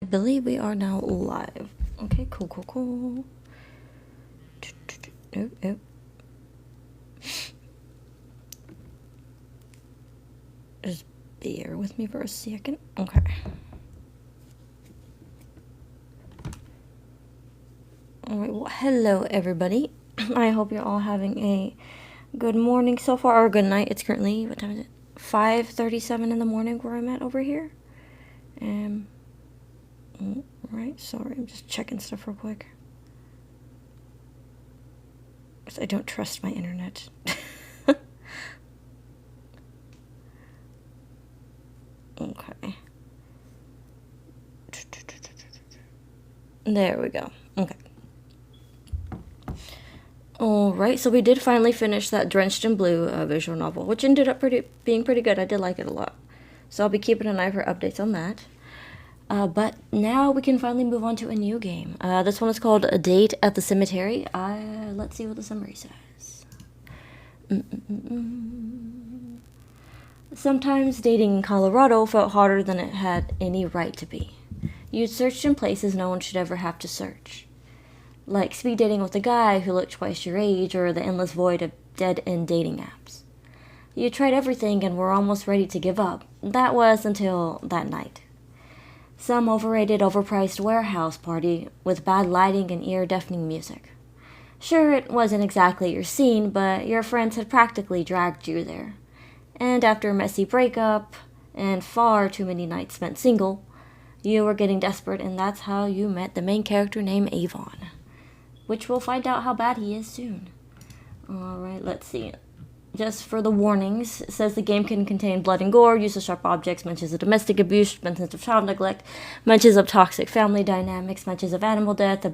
believe we are now live. Okay, cool. Oh. Just bear with me for a second. Okay. Alright, well, hello everybody. I hope you're all having a good morning so far, or good night. It's currently, what time is it? 5:37 in the morning where I'm at over here. Right, sorry, I'm just checking stuff real quick. I don't trust my internet. Okay. There we go. Okay. Alright, so we did finally finish that Drenched in Blue visual novel, which ended up being pretty good. I did like it a lot. So I'll be keeping an eye for updates on that. But now we can finally move on to a new game. This one is called A Date at the Cemetery. Let's see what the summary says. Sometimes dating in Colorado felt harder than it had any right to be. You'd searched in places no one should ever have to search. Like speed dating with a guy who looked twice your age, or the endless void of dead-end dating apps. You tried everything and were almost ready to give up. That was until that night. Some overrated, overpriced warehouse party with bad lighting and ear-deafening music. Sure, it wasn't exactly your scene, but your friends had practically dragged you there. And after a messy breakup and far too many nights spent single, you were getting desperate, and that's how you met the main character named Avon. Which we'll find out how bad he is soon. Alright, let's see. Just for the warnings, it says the game can contain blood and gore, use of sharp objects, mentions of domestic abuse, mentions of child neglect, mentions of toxic family dynamics, mentions of animal death,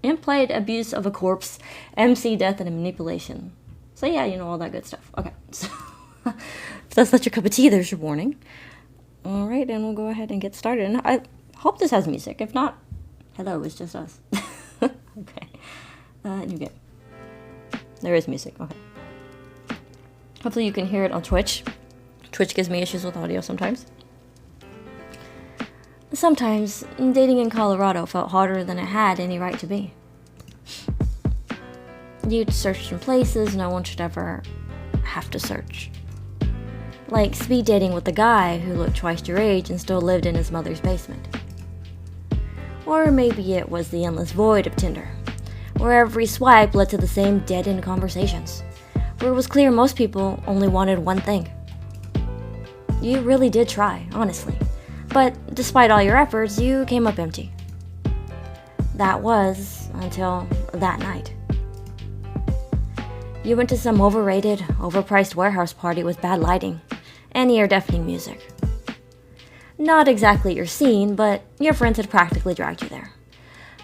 implied abuse of a corpse, MC death, and manipulation. So yeah, you know, all that good stuff. Okay, so if that's not your cup of tea, there's your warning. Alright, and we'll go ahead and get started. And I hope this has music. If not, hello, it's just us. Okay. New game. There is music, okay. Hopefully you can hear it on Twitch. Twitch gives me issues with audio sometimes. Sometimes, dating in Colorado felt harder than it had any right to be. You'd searched in places no one should ever have to search. Like speed dating with a guy who looked twice your age and still lived in his mother's basement. Or maybe it was the endless void of Tinder, where every swipe led to the same dead-end conversations, where it was clear most people only wanted one thing. You really did try, honestly, but despite all your efforts, you came up empty. That was until that night. You went to some overrated, overpriced warehouse party with bad lighting and ear-deafening music. Not exactly your scene, but your friends had practically dragged you there.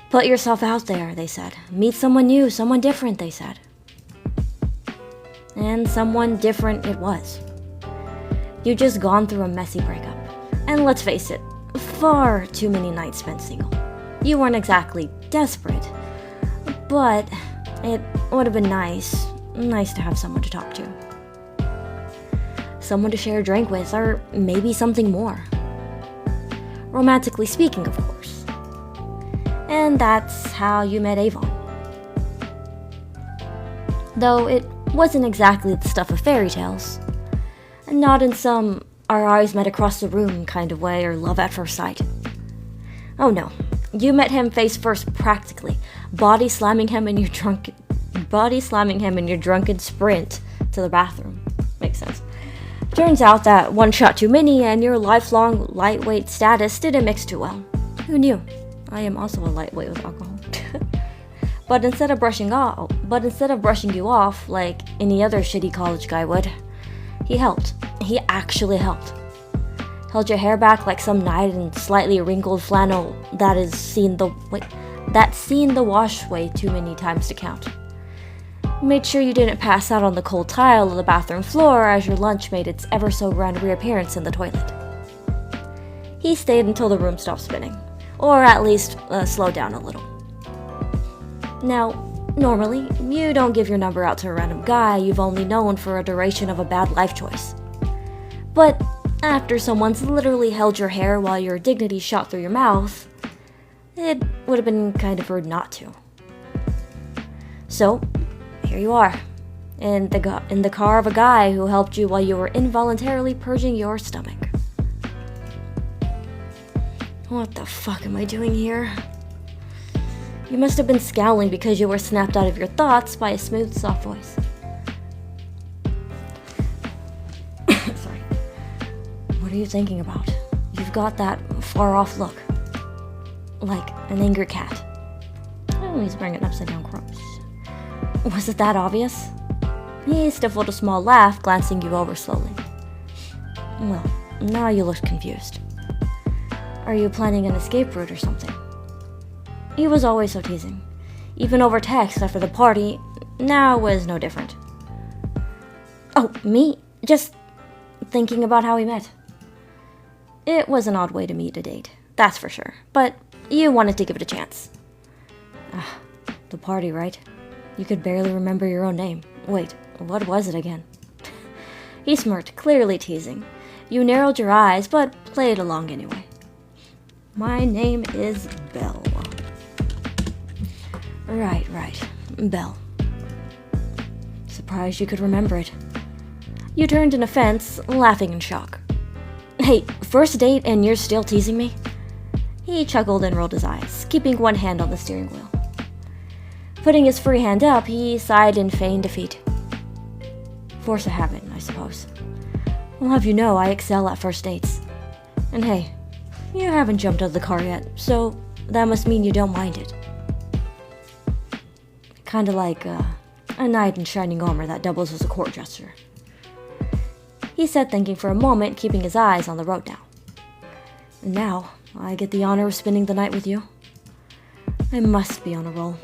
Put yourself out there, they said. Meet someone new, someone different, they said. And someone different it was. You'd just gone through a messy breakup. And let's face it, far too many nights spent single. You weren't exactly desperate, but it would have been nice to have someone to talk to. Someone to share a drink with, or maybe something more. Romantically speaking, of course. And that's how you met Avon. Though it wasn't exactly the stuff of fairy tales. Not in some our eyes met across the room kind of way, or love at first sight. Oh no, you met him face first practically, body slamming him in your drunken sprint to the bathroom. Makes sense. Turns out that one shot too many and your lifelong lightweight status didn't mix too well. Who knew? I am also a lightweight with alcohol. But instead of brushing you off like any other shitty college guy would, he helped. He actually helped. Held your hair back like some knight in slightly wrinkled flannel that's seen the wash way too many times to count. Made sure you didn't pass out on the cold tile of the bathroom floor as your lunch made its ever-so-grand reappearance in the toilet. He stayed until the room stopped spinning, or at least slowed down a little. Now, normally, you don't give your number out to a random guy you've only known for a duration of a bad life choice. But After someone's literally held your hair while your dignity shot through your mouth, it would have been kind of rude not to. So, here you are, in the car of a guy who helped you while you were involuntarily purging your stomach. What the fuck am I doing here? You must have been scowling because you were snapped out of your thoughts by a smooth, soft voice. Sorry. What are you thinking about? You've got that far-off look. Like an angry cat. Oh, he's wearing an upside-down cross. Was it that obvious? He stifled a small laugh, glancing you over slowly. Well, now you look confused. Are you planning an escape route or something? He was always so teasing. Even over text after the party, now was no different. Oh, me? Just thinking about how we met. It was an odd way to meet a date, that's for sure. But you wanted to give it a chance. The party, right? You could barely remember your own name. Wait, what was it again? He smirked, clearly teasing. You narrowed your eyes, but played along anyway. My name is Belle. Right. Belle. Surprised you could remember it. You turned in offense, laughing in shock. Hey, first date and you're still teasing me? He chuckled and rolled his eyes, keeping one hand on the steering wheel. Putting his free hand up, he sighed in feigned defeat. Force of habit, I suppose. I'll have you know I excel at first dates. And hey, you haven't jumped out of the car yet, so that must mean you don't mind it. Kinda like a knight in shining armor that doubles as a court jester. He said, thinking for a moment, keeping his eyes on the road now. And now, I get the honor of spending the night with you. I must be on a roll.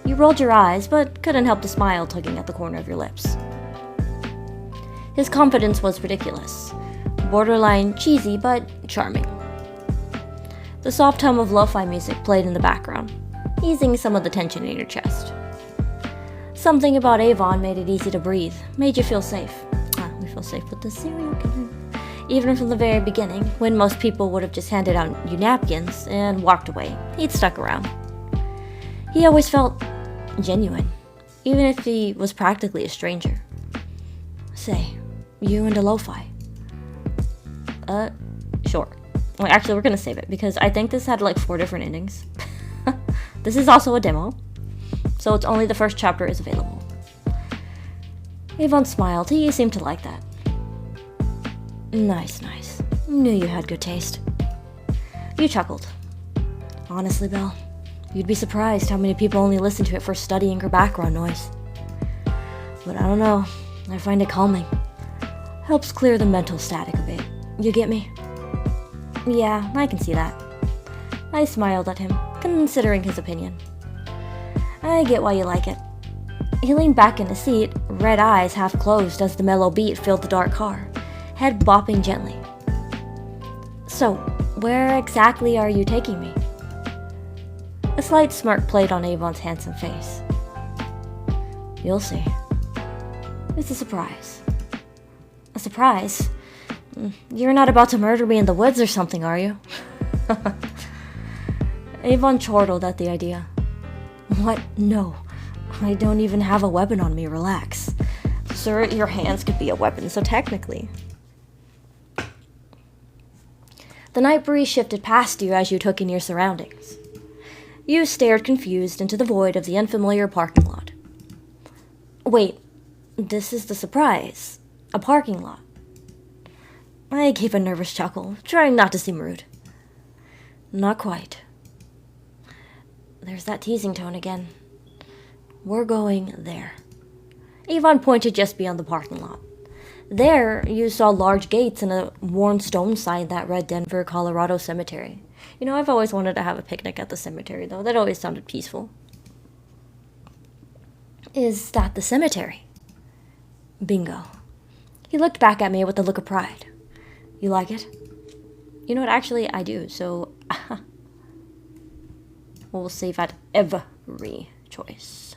You rolled your eyes, but couldn't help to smile, tugging at the corner of your lips. His confidence was ridiculous, borderline cheesy, but charming. The soft hum of lo-fi music played in the background, easing some of the tension in your chest. Something about Avon made it easy to breathe, made you feel safe. We feel safe with the serial killer. Even from the very beginning, when most people would have just handed out you napkins and walked away, he'd stuck around. He always felt genuine, even if he was practically a stranger. Say, you into lo-fi? Sure. Well, actually, we're gonna save it, because I think this had like 4 different endings. This is also a demo, so it's only the first chapter is available. Avon smiled. He seemed to like that. Nice. Knew you had good taste. You chuckled. Honestly, Belle, you'd be surprised how many people only listen to it for studying or background noise. But I don't know, I find it calming. Helps clear the mental static a bit. You get me? Yeah, I can see that. I smiled at him, considering his opinion. I get why you like it. He leaned back in his seat, red eyes half closed as the mellow beat filled the dark car, head bopping gently. So, where exactly are you taking me? A slight smirk played on Avon's handsome face. You'll see. It's a surprise. A surprise? You're not about to murder me in the woods or something, are you? Avon chortled at the idea. What? No. I don't even have a weapon on me, relax. Sir, your hands could be a weapon, so technically. The night breeze shifted past you as you took in your surroundings. You stared confused into the void of the unfamiliar parking lot. Wait, this is the surprise. A parking lot. I gave a nervous chuckle, trying not to seem rude. Not quite. There's that teasing tone again. We're going there. Avon pointed just beyond the parking lot. There, you saw large gates and a worn stone sign that read Denver, Colorado Cemetery. You know, I've always wanted to have a picnic at the cemetery, though. That always sounded peaceful. Is that the cemetery? Bingo. He looked back at me with a look of pride. You like it? You know what, actually, I do, so... we'll save at every choice.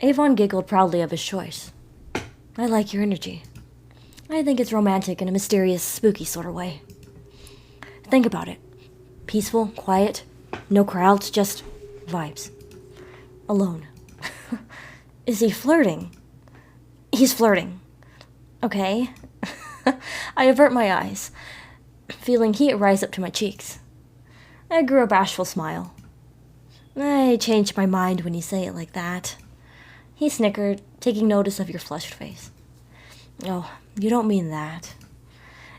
Avon giggled proudly of his choice. I like your energy. I think it's romantic in a mysterious, spooky sort of way. Think about it. Peaceful, quiet, no crowds, just vibes. Alone. Is he flirting? He's flirting. Okay. I avert my eyes, feeling heat rise up to my cheeks. I grew a bashful smile. I changed my mind when you say it like that. He snickered, taking notice of your flushed face. Oh, you don't mean that.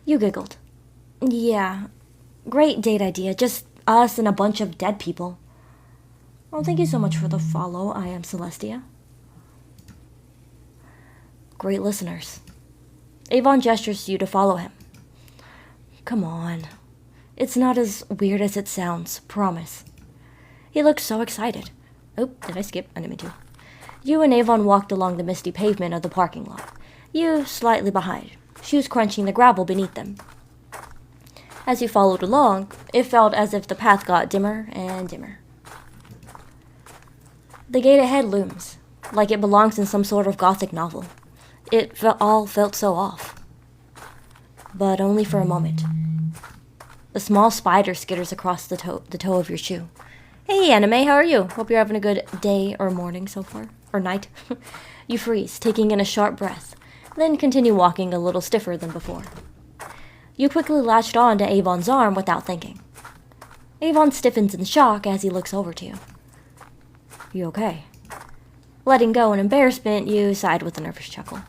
You giggled. Yeah, great date idea, just us and a bunch of dead people. Oh, thank you so much for the follow. I am Celestia. Great listeners. Avon gestures to you to follow him. Come on. It's not as weird as it sounds, promise. He looked so excited. Oh, did I skip? I didn't mean to. You and Avon walked along the misty pavement of the parking lot. You slightly behind, shoes crunching the gravel beneath them. As you followed along, it felt as if the path got dimmer and dimmer. The gate ahead looms, like it belongs in some sort of gothic novel. It all felt so off. But only for a moment. A small spider skitters across the toe of your shoe. Hey, Anime, how are you? Hope you're having a good day or morning so far. Or night. You freeze, taking in a sharp breath, then continue walking a little stiffer than before. You quickly latched on to Avon's arm without thinking. Avon stiffens in shock as he looks over to you. You okay? Letting go in embarrassment, you sighed with a nervous chuckle.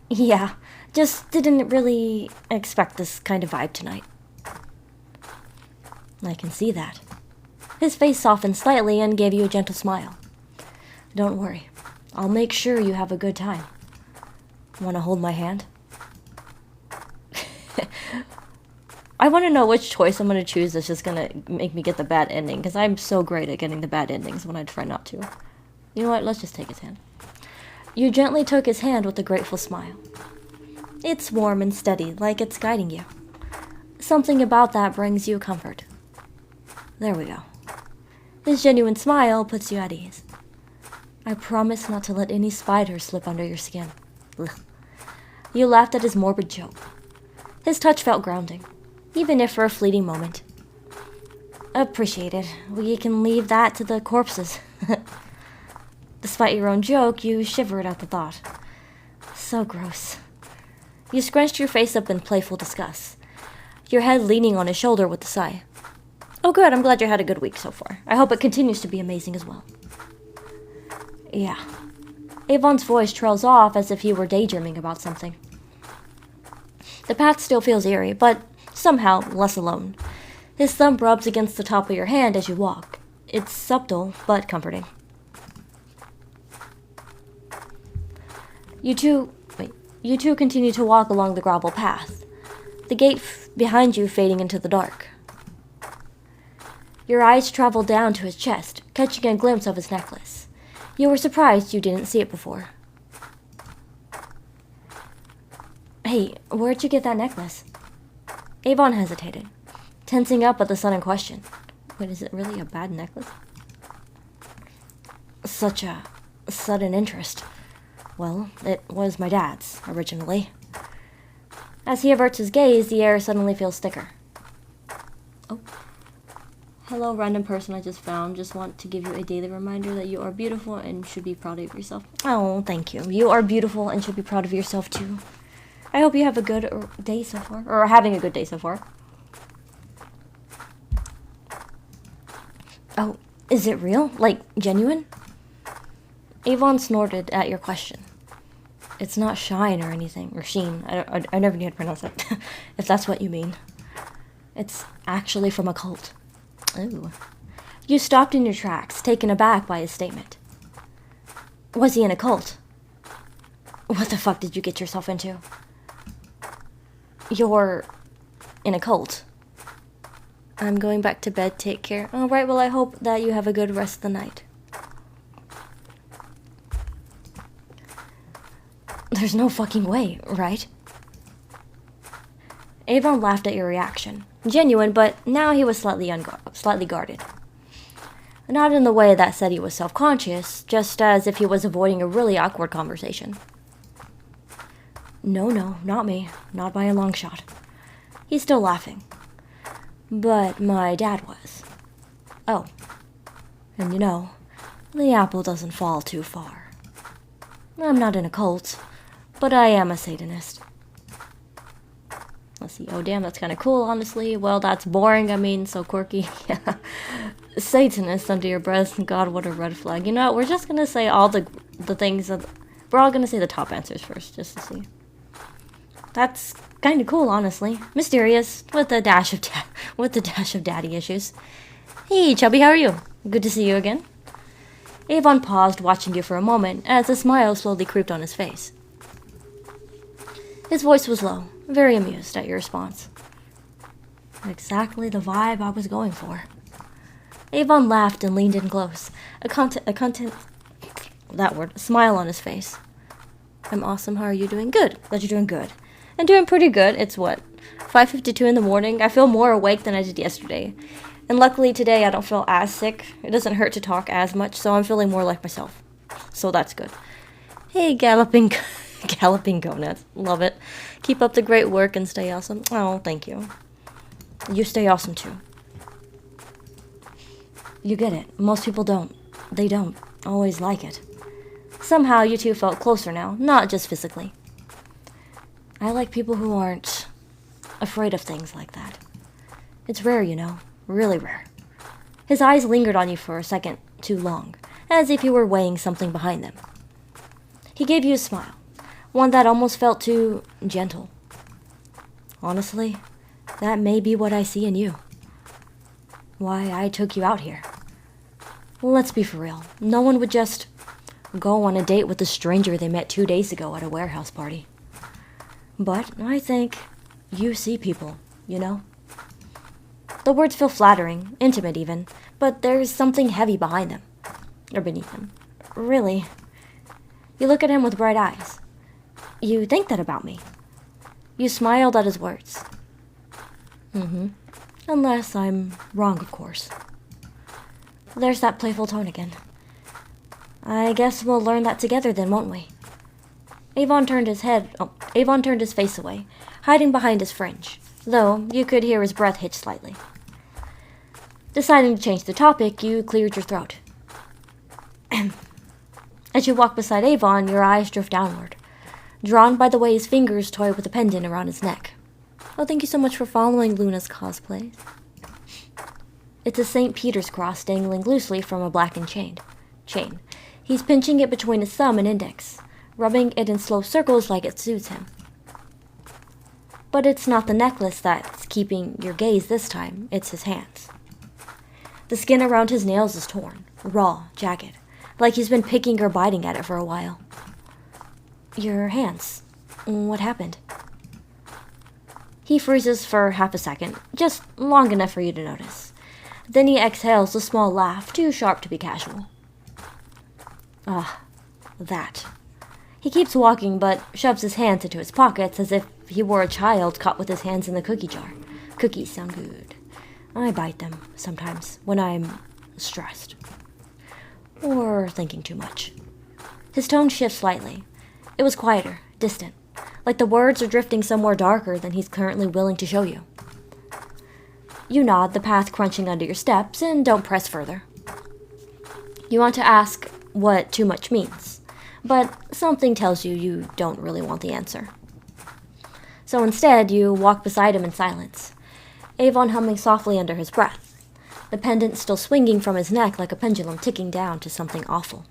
Yeah, just didn't really expect this kind of vibe tonight. I can see that. His face softened slightly and gave you a gentle smile. Don't worry. I'll make sure you have a good time. Want to hold my hand? I want to know which choice I'm going to choose that's just going to make me get the bad ending, because I'm so great at getting the bad endings when I try not to. You know what? Let's just take his hand. You gently took his hand with a grateful smile. It's warm and steady, like it's guiding you. Something about that brings you comfort. There we go. His genuine smile puts you at ease. I promise not to let any spiders slip under your skin. Ugh. You laughed at his morbid joke. His touch felt grounding, even if for a fleeting moment. Appreciate it. We can leave that to the corpses. Despite your own joke, you shivered at the thought. So gross. You scrunched your face up in playful disgust, your head leaning on his shoulder with a sigh. Oh good, I'm glad you had a good week so far. I hope it continues to be amazing as well. Yeah. Avon's voice trails off as if he were daydreaming about something. The path still feels eerie, but somehow less alone. His thumb rubs against the top of your hand as you walk. It's subtle, but comforting. You two continue to walk along the gravel path, the gate behind you fading into the dark. Your eyes travel down to his chest, catching a glimpse of his necklace. You were surprised you didn't see it before. Hey, where'd you get that necklace? Avon hesitated, tensing up at the sudden question. Wait, is it really a bad necklace? Such a sudden interest. Well, it was my dad's, originally. As he averts his gaze, the air suddenly feels thicker. Oh. Hello, random person I just found. Just want to give you a daily reminder that you are beautiful and should be proud of yourself. Oh, thank you. You are beautiful and should be proud of yourself, too. I hope you have a good day so far. Or are having a good day so far. Oh, is it real? Like, genuine? Avon snorted at your question. It's not shine or anything, or sheen. I never knew how to pronounce it, if that's what you mean. It's actually from a cult. Ooh. You stopped in your tracks, taken aback by his statement. Was he in a cult? What the fuck did you get yourself into? You're in a cult. I'm going back to bed, take care. Alright, well I hope that you have a good rest of the night. There's no fucking way, right? Avon laughed at your reaction. Genuine, but now he was slightly guarded. Not in the way that said he was self-conscious, just as if he was avoiding a really awkward conversation. No, not me. Not by a long shot. He's still laughing. But my dad was. Oh. And the apple doesn't fall too far. I'm not in a cult, but I am a Satanist. Let's see. Oh, damn, that's kind of cool, honestly. Well, that's boring. I mean, so quirky. Yeah. Satanist under your breath. God, what a red flag. You know what? We're just going to say all the things that... We're all going to say the top answers first, just to see. That's kind of cool, honestly. Mysterious, with the dash of daddy issues. Hey, Chubby, how are you? Good to see you again. Avon paused, watching you for a moment, as a smile slowly creeped on his face. His voice was low, very amused at your response. Exactly the vibe I was going for. Avon laughed and leaned in close, a smile on his face. I'm awesome, how are you doing? Good, glad you're doing good. And doing pretty good. It's what, 5:52 in the morning? I feel more awake than I did yesterday. And luckily today I don't feel as sick. It doesn't hurt to talk as much, so I'm feeling more like myself. So that's good. Hey, galloping gonads. Love it. Keep up the great work and stay awesome. Oh, thank you. You stay awesome too. You get it. Most people don't. They don't always like it. Somehow you two felt closer now, not just physically. I like people who aren't afraid of things like that. It's rare, really rare. His eyes lingered on you for a second too long, as if he were weighing something behind them. He gave you a smile, one that almost felt too gentle. Honestly, that may be what I see in you. Why I took you out here. Let's be for real. No one would just go on a date with a stranger they met 2 days ago at a warehouse party. But I think you see people, The words feel flattering, intimate even, but there's something heavy behind them, or beneath them. Really. You look at him with bright eyes. You think that about me. You smiled at his words. Unless I'm wrong, of course. There's that playful tone again. I guess we'll learn that together then, won't we? Avon turned his face away, hiding behind his fringe, though you could hear his breath hitch slightly. Deciding to change the topic, you cleared your throat. As you walked beside Avon, your eyes drift downward, drawn by the way his fingers toy with a pendant around his neck. Oh, thank you so much for following Luna's cosplays. It's a St. Peter's cross dangling loosely from a blackened chain. He's pinching it between his thumb and index, rubbing it in slow circles like it suits him. But it's not the necklace that's keeping your gaze this time, it's his hands. The skin around his nails is torn, raw, jagged, like he's been picking or biting at it for a while. Your hands. What happened? He freezes for half a second, just long enough for you to notice. Then he exhales a small laugh, too sharp to be casual. That. He keeps walking, but shoves his hands into his pockets as if he were a child caught with his hands in the cookie jar. Cookies sound good. I bite them sometimes when I'm stressed. Or thinking too much. His tone shifts slightly. It was quieter, distant, like the words are drifting somewhere darker than he's currently willing to show you. You nod, the path crunching under your steps, and don't press further. You want to ask what too much means, but something tells you you don't really want the answer. So instead, you walk beside him in silence, Avon humming softly under his breath, the pendant still swinging from his neck like a pendulum ticking down to something awful.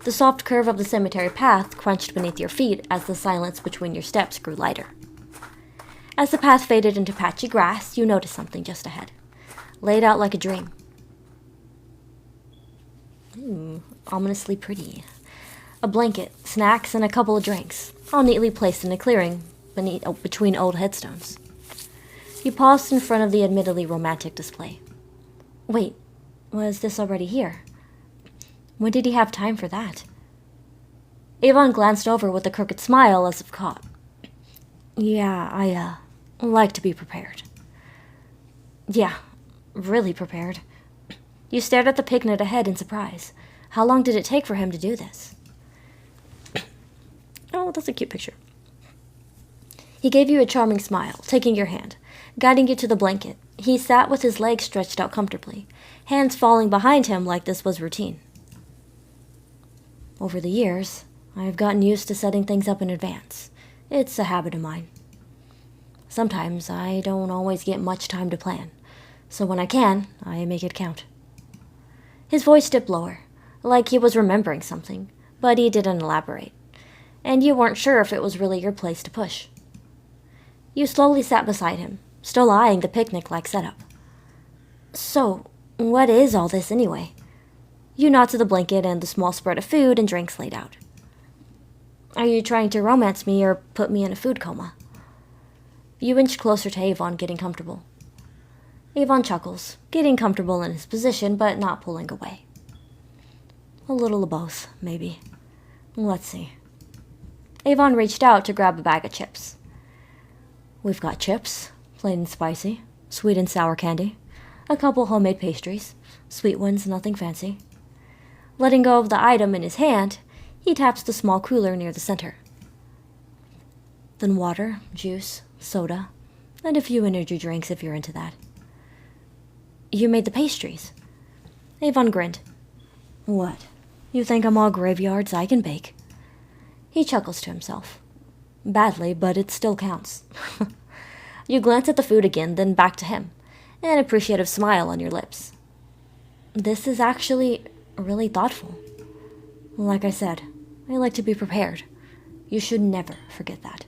The soft curve of the cemetery path crunched beneath your feet as the silence between your steps grew lighter. As the path faded into patchy grass, you noticed something just ahead, laid out like a dream. Ominously pretty. A blanket, snacks, and a couple of drinks, all neatly placed in a clearing between old headstones. You paused in front of the admittedly romantic display. Wait, was this already here? When did he have time for that? Avon glanced over with a crooked smile as if caught. Yeah, I like to be prepared. Yeah, really prepared. You stared at the picnic ahead in surprise. How long did it take for him to do this? Oh, that's a cute picture. He gave you a charming smile, taking your hand, guiding you to the blanket. He sat with his legs stretched out comfortably, hands falling behind him like this was routine. Over the years, I have gotten used to setting things up in advance. It's a habit of mine. Sometimes I don't always get much time to plan, so when I can, I make it count. His voice dipped lower, like he was remembering something, but he didn't elaborate, and you weren't sure if it was really your place to push. You slowly sat beside him, still eyeing the picnic-like setup. So, what is all this anyway? You nod to the blanket and the small spread of food and drinks laid out. Are you trying to romance me or put me in a food coma? You inch closer to Avon, getting comfortable. Avon chuckles, getting comfortable in his position but not pulling away. A little of both, maybe. Let's see. Avon reached out to grab a bag of chips. We've got chips, plain and spicy, sweet and sour candy, a couple homemade pastries, sweet ones, nothing fancy. Letting go of the item in his hand, he taps the small cooler near the center. Then water, juice, soda, and a few energy drinks if you're into that. You made the pastries. Avon grinned. What? You think I'm all graveyards I can bake? He chuckles to himself. Badly, but it still counts. You glance at the food again, then back to him, an appreciative smile on your lips. This is actually really thoughtful. Like I said, I like to be prepared. You should never forget that.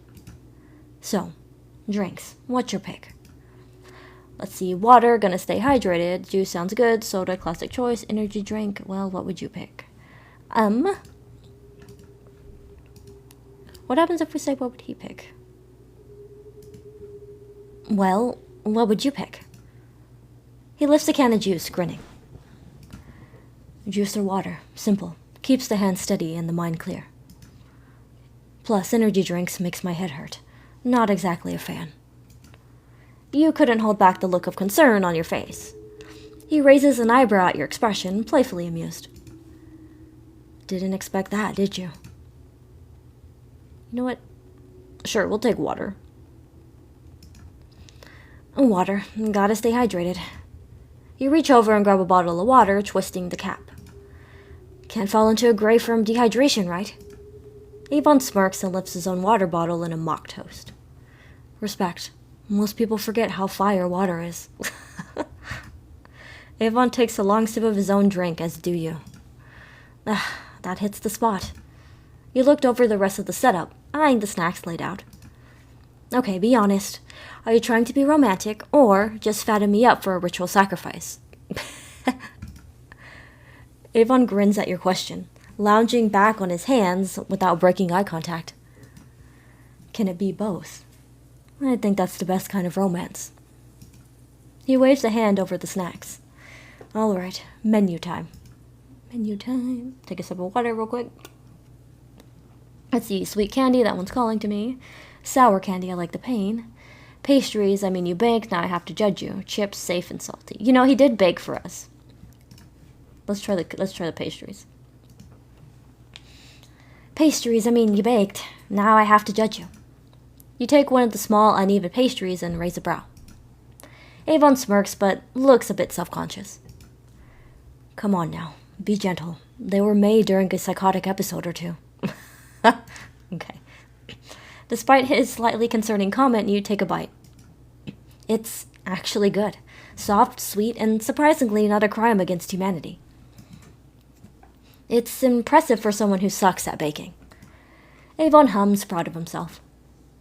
So, drinks. What's your pick? Let's see, water, gonna stay hydrated. Juice sounds good. Soda, classic choice. Energy drink, well, what would you pick? What happens if we say what would he pick? Well, what would you pick? He lifts a can of juice, grinning. Juice or water, simple. Keeps the hand steady and the mind clear. Plus, energy drinks makes my head hurt. Not exactly a fan. You couldn't hold back the look of concern on your face. He raises an eyebrow at your expression, playfully amused. Didn't expect that, did you? You know what? Sure, we'll take water. Water. Gotta stay hydrated. You reach over and grab a bottle of water, twisting the cap. Can't fall into a grave from dehydration, right? Avon smirks and lifts his own water bottle in a mock toast. Respect. Most people forget how fire water is. Avon takes a long sip of his own drink, as do you. That hits the spot. You looked over the rest of the setup, eyeing the snacks laid out. Okay, be honest. Are you trying to be romantic, or just fatten me up for a ritual sacrifice? Avon grins at your question, lounging back on his hands without breaking eye contact. Can it be both? I think that's the best kind of romance. He waves a hand over the snacks. All right, menu time. Menu time. Take a sip of water real quick. Let's see, sweet candy, that one's calling to me. Sour candy, I like the pain. Pastries, I mean you baked, now I have to judge you. Chips, safe and salty. You know, he did bake for us. Let's try the pastries. Pastries, I mean you baked, now I have to judge you. You take one of the small, uneven pastries and raise a brow. Avon smirks, but looks a bit self-conscious. Come on now, be gentle. They were made during a psychotic episode or two. Okay. Despite his slightly concerning comment, you take a bite. It's actually good. Soft, sweet, and surprisingly not a crime against humanity. It's impressive for someone who sucks at baking. Avon hums, proud of himself.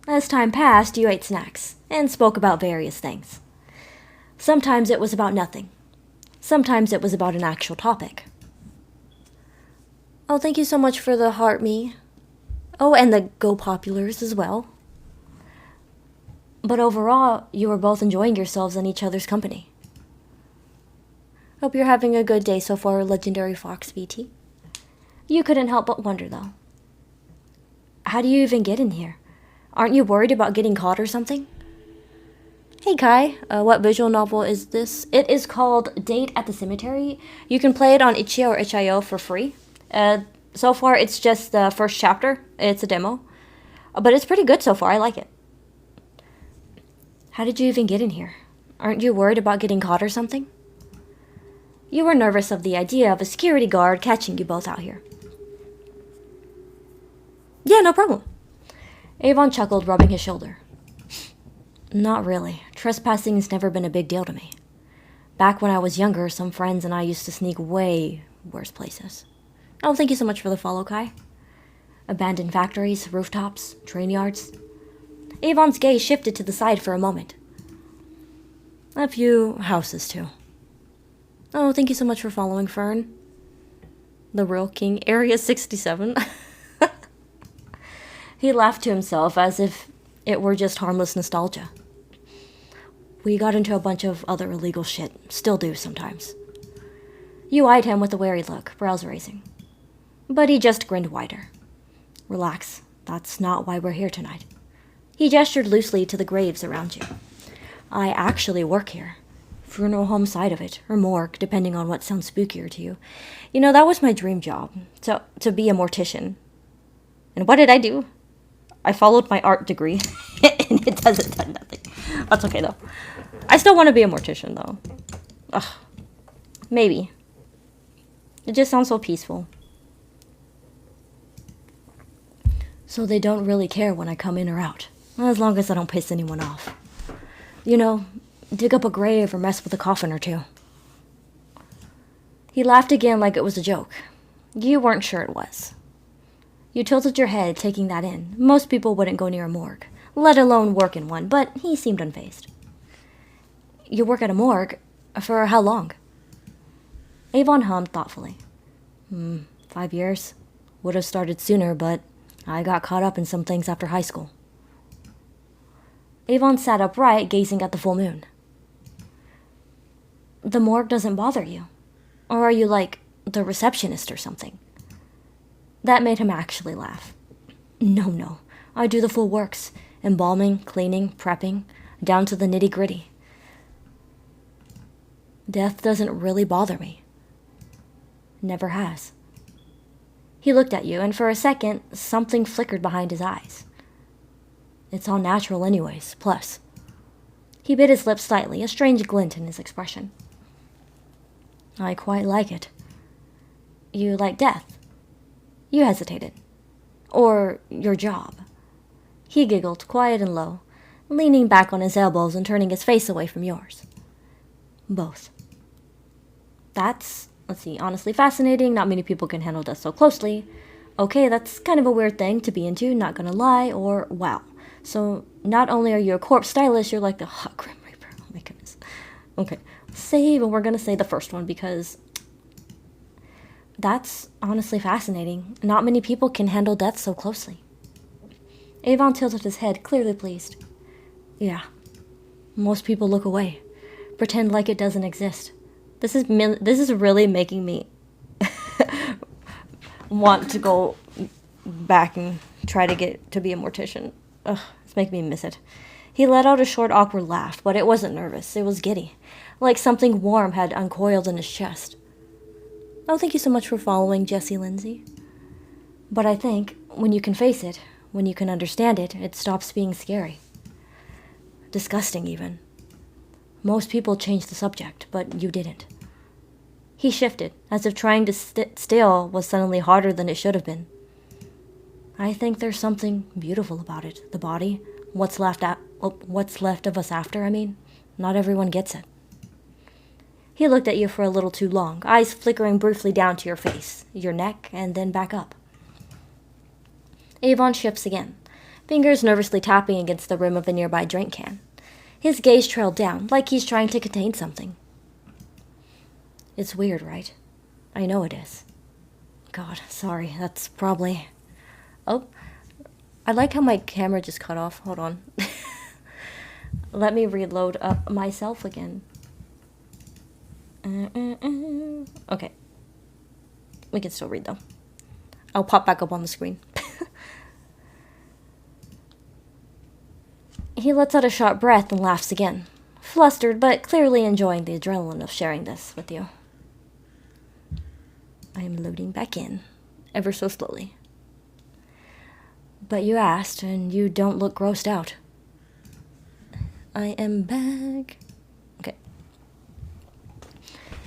As time passed, you ate snacks, and spoke about various things. Sometimes it was about nothing. Sometimes it was about an actual topic. Oh, thank you so much for the heart me. Oh, and the Go Populars as well. But overall, you were both enjoying yourselves in each other's company. Hope you're having a good day so far, Legendary Fox VT. You couldn't help but wonder, though. How do you even get in here? Aren't you worried about getting caught or something? Hey Kai, what visual novel is this? It is called Date at the Cemetery. You can play it on itch.io or itch.io for free. So far, it's just the first chapter. It's a demo. But it's pretty good so far. I like it. How did you even get in here? Aren't you worried about getting caught or something? You were nervous of the idea of a security guard catching you both out here. Yeah, no problem. Avon chuckled, rubbing his shoulder. Not really. Trespassing's never been a big deal to me. Back when I was younger, some friends and I used to sneak way worse places. Oh, thank you so much for the follow, Kai. Abandoned factories, rooftops, train yards. Avon's gaze shifted to the side for a moment. A few houses, too. Oh, thank you so much for following, Fern. The real king, Area 67. He laughed to himself as if it were just harmless nostalgia. We got into a bunch of other illegal shit. Still do sometimes. You eyed him with a wary look, brows raising. But he just grinned wider. Relax. That's not why we're here tonight. He gestured loosely to the graves around you. I actually work here. Funeral home side of it, or morgue, depending on what sounds spookier to you. You know, that was my dream job, to be a mortician. And what did I do? I followed my art degree, and it hasn't done nothing. That's okay, though. I still want to be a mortician, though. Ugh. Maybe. It just sounds so peaceful. So they don't really care when I come in or out, as long as I don't piss anyone off. You know, dig up a grave or mess with a coffin or two. He laughed again like it was a joke. You weren't sure it was. You tilted your head, taking that in. Most people wouldn't go near a morgue, let alone work in one, but he seemed unfazed. You work at a morgue? For how long? Avon hummed thoughtfully. 5 years. Would have started sooner, but I got caught up in some things after high school. Avon sat upright, gazing at the full moon. The morgue doesn't bother you? Or are you like the receptionist or something? That made him actually laugh. No. I do the full works. Embalming, cleaning, prepping, down to the nitty-gritty. Death doesn't really bother me. Never has. He looked at you, and for a second, something flickered behind his eyes. It's all natural anyways, plus. He bit his lips slightly, a strange glint in his expression. I quite like it. You like death? You hesitated. Or your job. He giggled, quiet and low, leaning back on his elbows and turning his face away from yours. Both. That's, honestly fascinating. Not many people can handle death so closely. Okay, that's kind of a weird thing to be into, not gonna lie, or wow. So, not only are you a corpse stylist, you're like the hot Grim Reaper. Oh my goodness. Okay, save, and we're gonna say the first one because that's honestly fascinating. Not many people can handle death so closely. Avon tilted his head, clearly pleased. Yeah, most people look away, pretend like it doesn't exist. This is really making me want to go back and try to get to be a mortician. Ugh, it's making me miss it. He let out a short, awkward laugh, but it wasn't nervous. It was giddy, like something warm had uncoiled in his chest. Oh, thank you so much for following, Jessie Lindsay. But I think, when you can face it, when you can understand it, it stops being scary. Disgusting, even. Most people change the subject, but you didn't. He shifted, as if trying to sit still was suddenly harder than it should have been. I think there's something beautiful about it. The body, what's left of us after, Not everyone gets it. He looked at you for a little too long, eyes flickering briefly down to your face, your neck, and then back up. Avon shifts again, fingers nervously tapping against the rim of a nearby drink can. His gaze trailed down, like he's trying to contain something. It's weird, right? I know it is. God, sorry, that's probably... Oh, I like how my camera just cut off. Hold on. Let me reload up myself again. Okay. We can still read, though. I'll pop back up on the screen. He lets out a sharp breath and laughs again, flustered but clearly enjoying the adrenaline of sharing this with you. I am loading back in, ever so slowly. But you asked, and you don't look grossed out. I am back. Okay.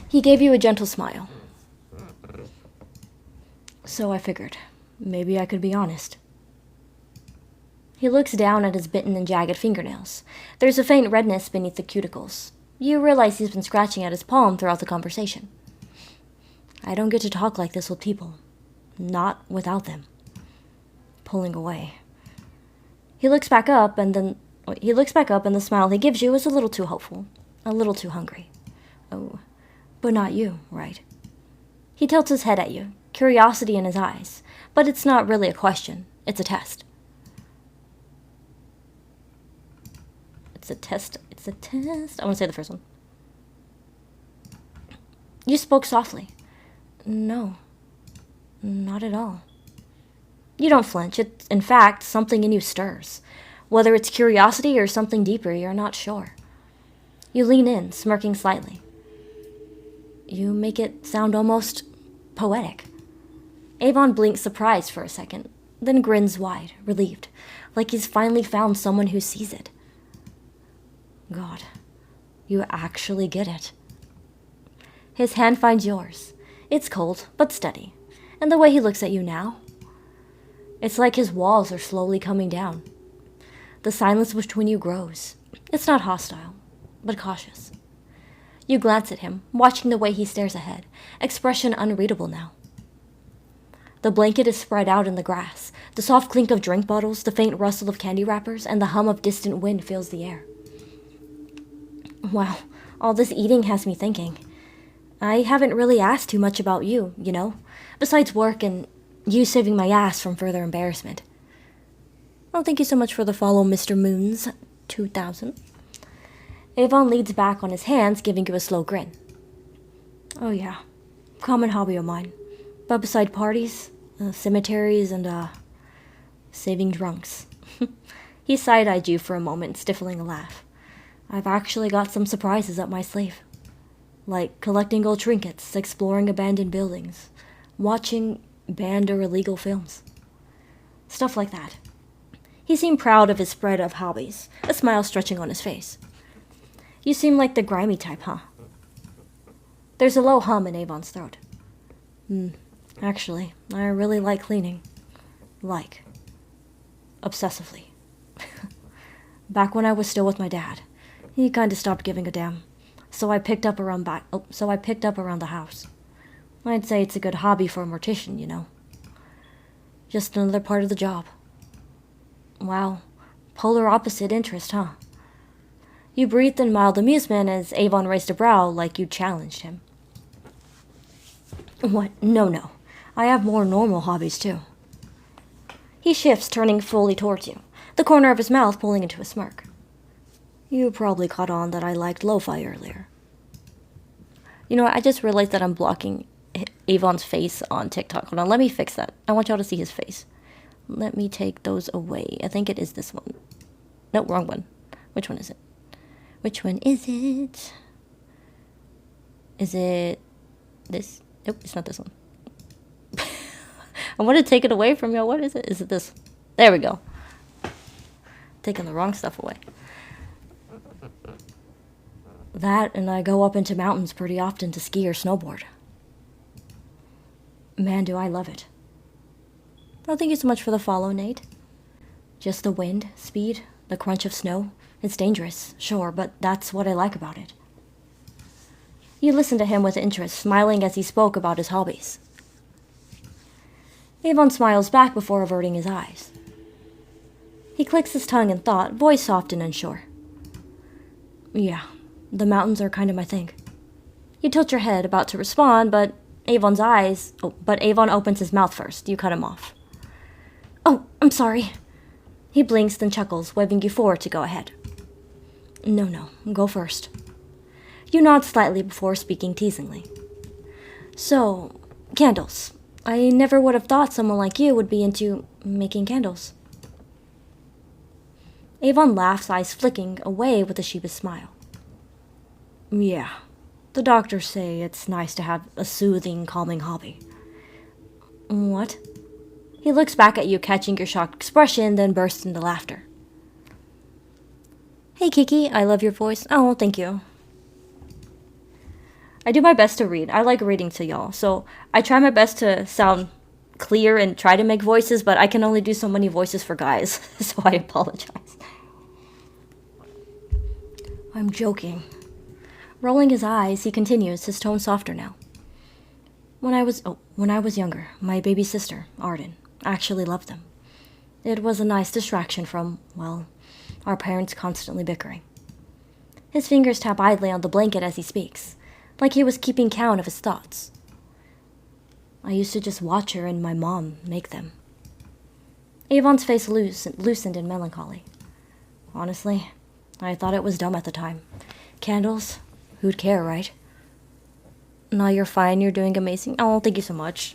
He gave you a gentle smile. So I figured, maybe I could be honest. He looks down at his bitten and jagged fingernails. There's a faint redness beneath the cuticles. You realize he's been scratching at his palm throughout the conversation. I don't get to talk like this with people. Not without them. Pulling away. He looks back up, and the smile he gives you is a little too hopeful. A little too hungry. Oh, but not you, right? He tilts his head at you, curiosity in his eyes. But it's not really a question. It's a test. It's a test. I want to say the first one. You spoke softly. No. Not at all. You don't flinch. It's, in fact, something in you stirs. Whether it's curiosity or something deeper, you're not sure. You lean in, smirking slightly. You make it sound almost poetic. Avon blinks surprised for a second, then grins wide, relieved, like he's finally found someone who sees it. God, you actually get it. His hand finds yours. It's cold, but steady. And the way he looks at you now, it's like his walls are slowly coming down. The silence between you grows. It's not hostile, but cautious. You glance at him, watching the way he stares ahead, expression unreadable now. The blanket is spread out in the grass. The soft clink of drink bottles, the faint rustle of candy wrappers, and the hum of distant wind fills the air. Wow, all this eating has me thinking. I haven't really asked too much about you, you know, besides work and you saving my ass from further embarrassment. Oh, thank you so much for the follow, Mr. Moons 2000. Avon leads back on his hands, giving you a slow grin. Oh yeah, common hobby of mine. But beside parties, cemeteries, and saving drunks. He side-eyed you for a moment, stifling a laugh. I've actually got some surprises up my sleeve. Like collecting old trinkets, exploring abandoned buildings, watching banned or illegal films. Stuff like that. He seemed proud of his spread of hobbies, a smile stretching on his face. You seem like the grimy type, huh? There's a low hum in Avon's throat. Actually, I really like cleaning. Like. Obsessively. Back when I was still with my dad, he kinda stopped giving a damn. So I picked up around the house. I'd say it's a good hobby for a mortician, you know. Just another part of the job. Wow, polar opposite interest, huh? You breathed in mild amusement as Avon raised a brow like you challenged him. What? No. I have more normal hobbies, too. He shifts, turning fully towards you, the corner of his mouth pulling into a smirk. You probably caught on that I liked lo-fi earlier. You know what, I just realized that I'm blocking Avon's face on TikTok. Hold on, let me fix that. I want y'all to see his face. Let me take those away. I think it is this one. No, wrong one. Which one is it? Which one is it? Is it this? Nope, it's not this one. I want to take it away from y'all. What is it? Is it this? There we go. Taking the wrong stuff away. That, and I go up into mountains pretty often to ski or snowboard. Man, do I love it. Oh, thank you so much for the follow, Nate. Just the wind, speed, the crunch of snow. It's dangerous, sure, but that's what I like about it. You listened to him with interest, smiling as he spoke about his hobbies. Avon smiles back before averting his eyes. He clicks his tongue in thought, voice soft and unsure. Yeah, the mountains are kind of my thing. You tilt your head, about to respond, but Avon opens his mouth first. You cut him off. Oh, I'm sorry. He blinks, then chuckles, waving you forward to go ahead. No, go first. You nod slightly before speaking teasingly. So, candles. I never would have thought someone like you would be into making candles. Avon laughs, eyes flicking away with a sheepish smile. Yeah, the doctors say it's nice to have a soothing, calming hobby. What? He looks back at you, catching your shocked expression, then bursts into laughter. Hey Kiki, I love your voice. Oh, thank you. I do my best to read. I like reading to y'all, so I try my best to sound clear and try to make voices, but I can only do so many voices for guys, so I apologize. I'm joking. Rolling his eyes, he continues, his tone softer now. When I was younger, my baby sister, Arden, actually loved them. It was a nice distraction from, well, our parents constantly bickering. His fingers tap idly on the blanket as he speaks, like he was keeping count of his thoughts. I used to just watch her and my mom make them. Avon's face loosened in melancholy. Honestly, I thought it was dumb at the time. Candles? Who'd care, right? No, you're fine. You're doing amazing. Oh, thank you so much.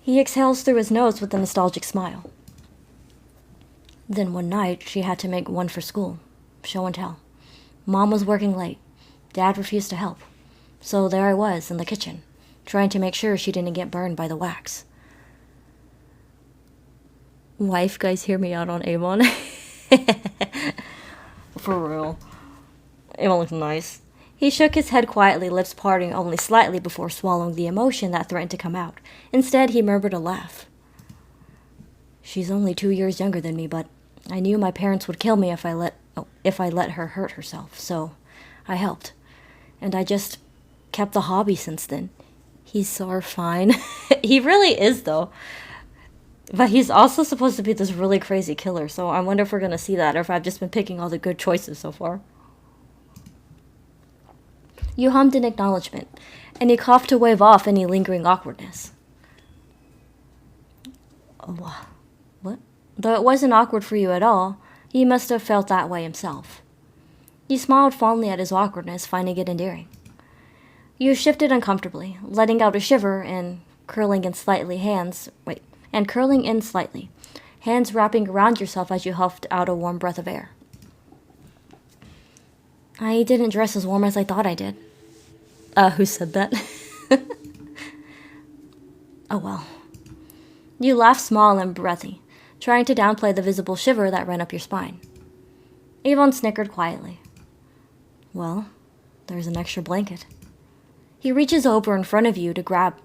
He exhales through his nose with a nostalgic smile. Then one night, she had to make one for school. Show and tell. Mom was working late. Dad refused to help. So there I was in the kitchen, trying to make sure she didn't get burned by the wax. Wife, guys, hear me out on Avon. For real. Avon looks nice. He shook his head quietly, lips parting only slightly before swallowing the emotion that threatened to come out. Instead, he murmured a laugh. She's only 2 years younger than me, but I knew my parents would kill me if I let her hurt herself, so I helped. And I just kept the hobby since then. He's so fine. He really is, though. But he's also supposed to be this really crazy killer, so I wonder if we're going to see that, or if I've just been picking all the good choices so far. You hummed in acknowledgement, and he coughed to wave off any lingering awkwardness. Oh, what? Though it wasn't awkward for you at all, he must have felt that way himself. You smiled fondly at his awkwardness, finding it endearing. You shifted uncomfortably, letting out a shiver and curling in slightly, hands wrapping around yourself as you huffed out a warm breath of air. I didn't dress as warm as I thought I did. Who said that? Oh well. You laughed small and breathy, trying to downplay the visible shiver that ran up your spine. Avon snickered quietly. Well, there's an extra blanket. He reaches over in front of you to grab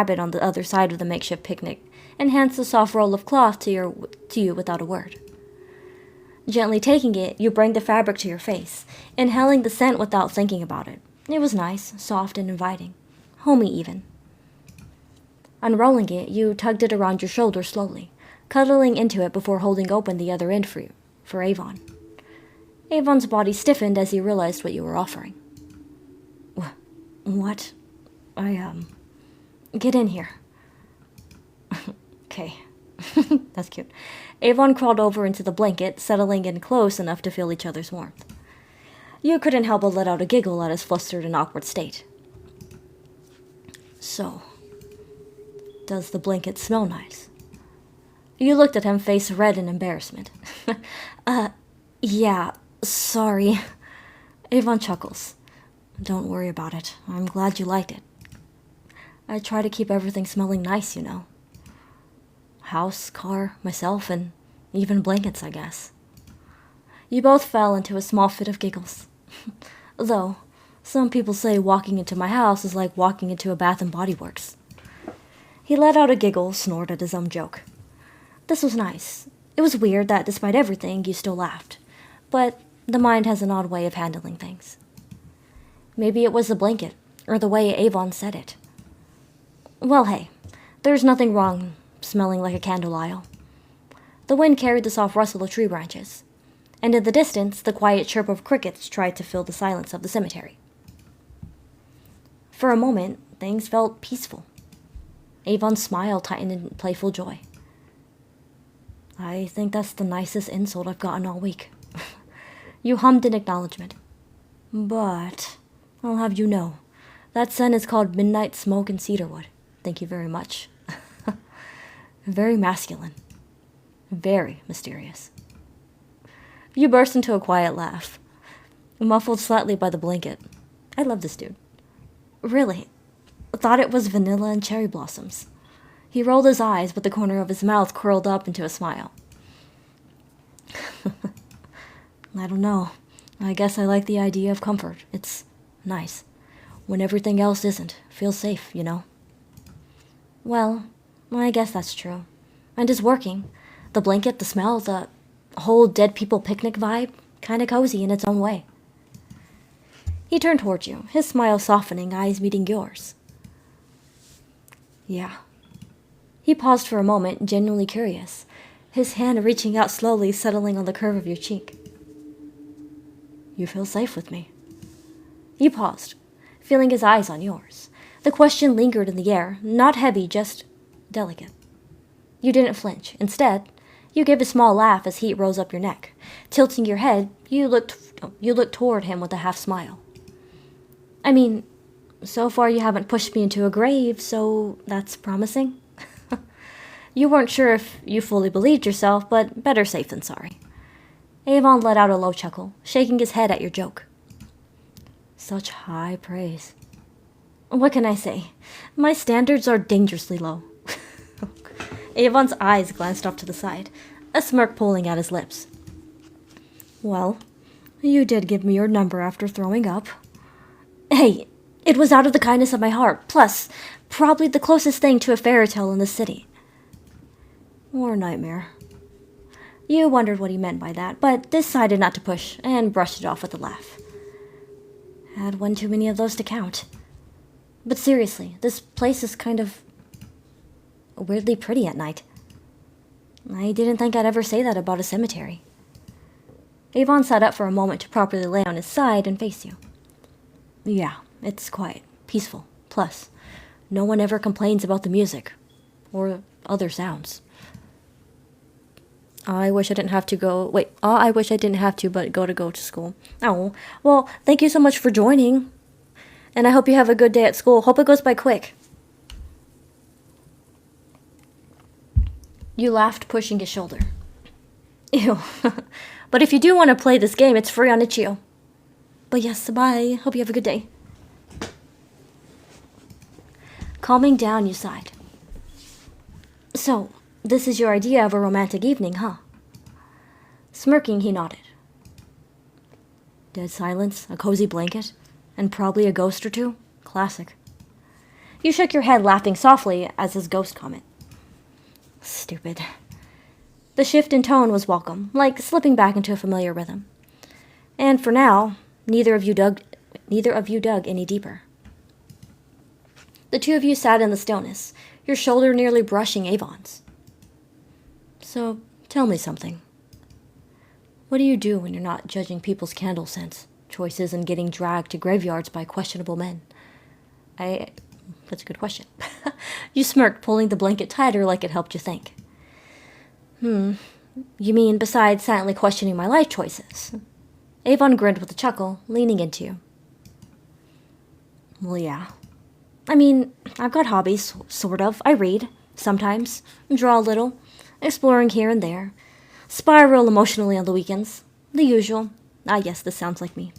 it on the other side of the makeshift picnic and hands the soft roll of cloth to you without a word. Gently taking it, you bring the fabric to your face, inhaling the scent without thinking about it. It was nice, soft, and inviting. Homey, even. Unrolling it, you tugged it around your shoulder slowly, cuddling into it before holding open the other end for Avon. Avon's body stiffened as he realized what you were offering. What? Get in here. Okay. That's cute. Avon crawled over into the blanket, settling in close enough to feel each other's warmth. You couldn't help but let out a giggle at his flustered and awkward state. So, does the blanket smell nice? You looked at him, face red in embarrassment. Yeah, sorry. Avon chuckles. Don't worry about it. I'm glad you liked it. I try to keep everything smelling nice, you know. House, car, myself, and even blankets, I guess. You both fell into a small fit of giggles. Though, some people say walking into my house is like walking into a Bath and Body Works. He let out a giggle, snored at his own joke. This was nice. It was weird that despite everything, you still laughed. But the mind has an odd way of handling things. Maybe it was the blanket, or the way Avon said it. Well, hey, there's nothing wrong smelling like a candle aisle. The wind carried the soft rustle of tree branches, and in the distance, the quiet chirp of crickets tried to fill the silence of the cemetery. For a moment, things felt peaceful. Avon's smile tightened in playful joy. I think that's the nicest insult I've gotten all week. You hummed in acknowledgement. But I'll have you know, that scent is called Midnight Smoke and Cedarwood. Thank you very much. Very masculine. Very mysterious. You burst into a quiet laugh, muffled slightly by the blanket. I love this dude. Really, thought it was vanilla and cherry blossoms. He rolled his eyes, with the corner of his mouth curled up into a smile. I don't know. I guess I like the idea of comfort. It's nice. When everything else isn't. Feels safe, you know. Well, I guess that's true. And it's working. The blanket, the smell, the whole dead people picnic vibe, kinda cozy in its own way. He turned toward you, his smile softening, eyes meeting yours. Yeah. He paused for a moment, genuinely curious, his hand reaching out slowly, settling on the curve of your cheek. You feel safe with me. You paused, feeling his eyes on yours. The question lingered in the air, not heavy, just delicate. You didn't flinch. Instead, you gave a small laugh as heat rose up your neck. Tilting your head, you looked toward him with a half smile. I mean, so far you haven't pushed me into a grave, so that's promising. You weren't sure if you fully believed yourself, but better safe than sorry. Avon let out a low chuckle, shaking his head at your joke. Such high praise. What can I say? My standards are dangerously low. Avon's eyes glanced off to the side, a smirk pulling at his lips. Well, you did give me your number after throwing up. Hey, it was out of the kindness of my heart, plus, probably the closest thing to a fairy tale in the city. Or a nightmare. You wondered what he meant by that, but decided not to push, and brushed it off with a laugh. Had one too many of those to count. But seriously, this place is kind of weirdly pretty at night. I didn't think I'd ever say that about a cemetery. Avon sat up for a moment to properly lay on his side and face you. Yeah, it's quiet, peaceful. Plus, no one ever complains about the music. Or other sounds. I wish I didn't have to go to school. Oh, well, thank you so much for joining. And I hope you have a good day at school. Hope it goes by quick. You laughed, pushing his shoulder. Ew. But if you do want to play this game, it's free on itch.io. But yes, bye. Hope you have a good day. Calming down, you sighed. So, this is your idea of a romantic evening, huh? Smirking, he nodded. Dead silence, a cozy blanket, and probably a ghost or two. Classic. You shook your head, laughing softly as his ghost comment. Stupid. The shift in tone was welcome, like slipping back into a familiar rhythm. And for now, neither of you dug any deeper. The two of you sat in the stillness, your shoulder nearly brushing Avon's. So, tell me something. What do you do when you're not judging people's candle scents, choices, and getting dragged to graveyards by questionable men? That's a good question. You smirked, pulling the blanket tighter like it helped you think. You mean besides silently questioning my life choices? Avon grinned with a chuckle, leaning into you. Well, yeah. I mean, I've got hobbies, sort of. I read, sometimes, draw a little, exploring here and there, spiral emotionally on the weekends. The usual. Ah, yes, this sounds like me.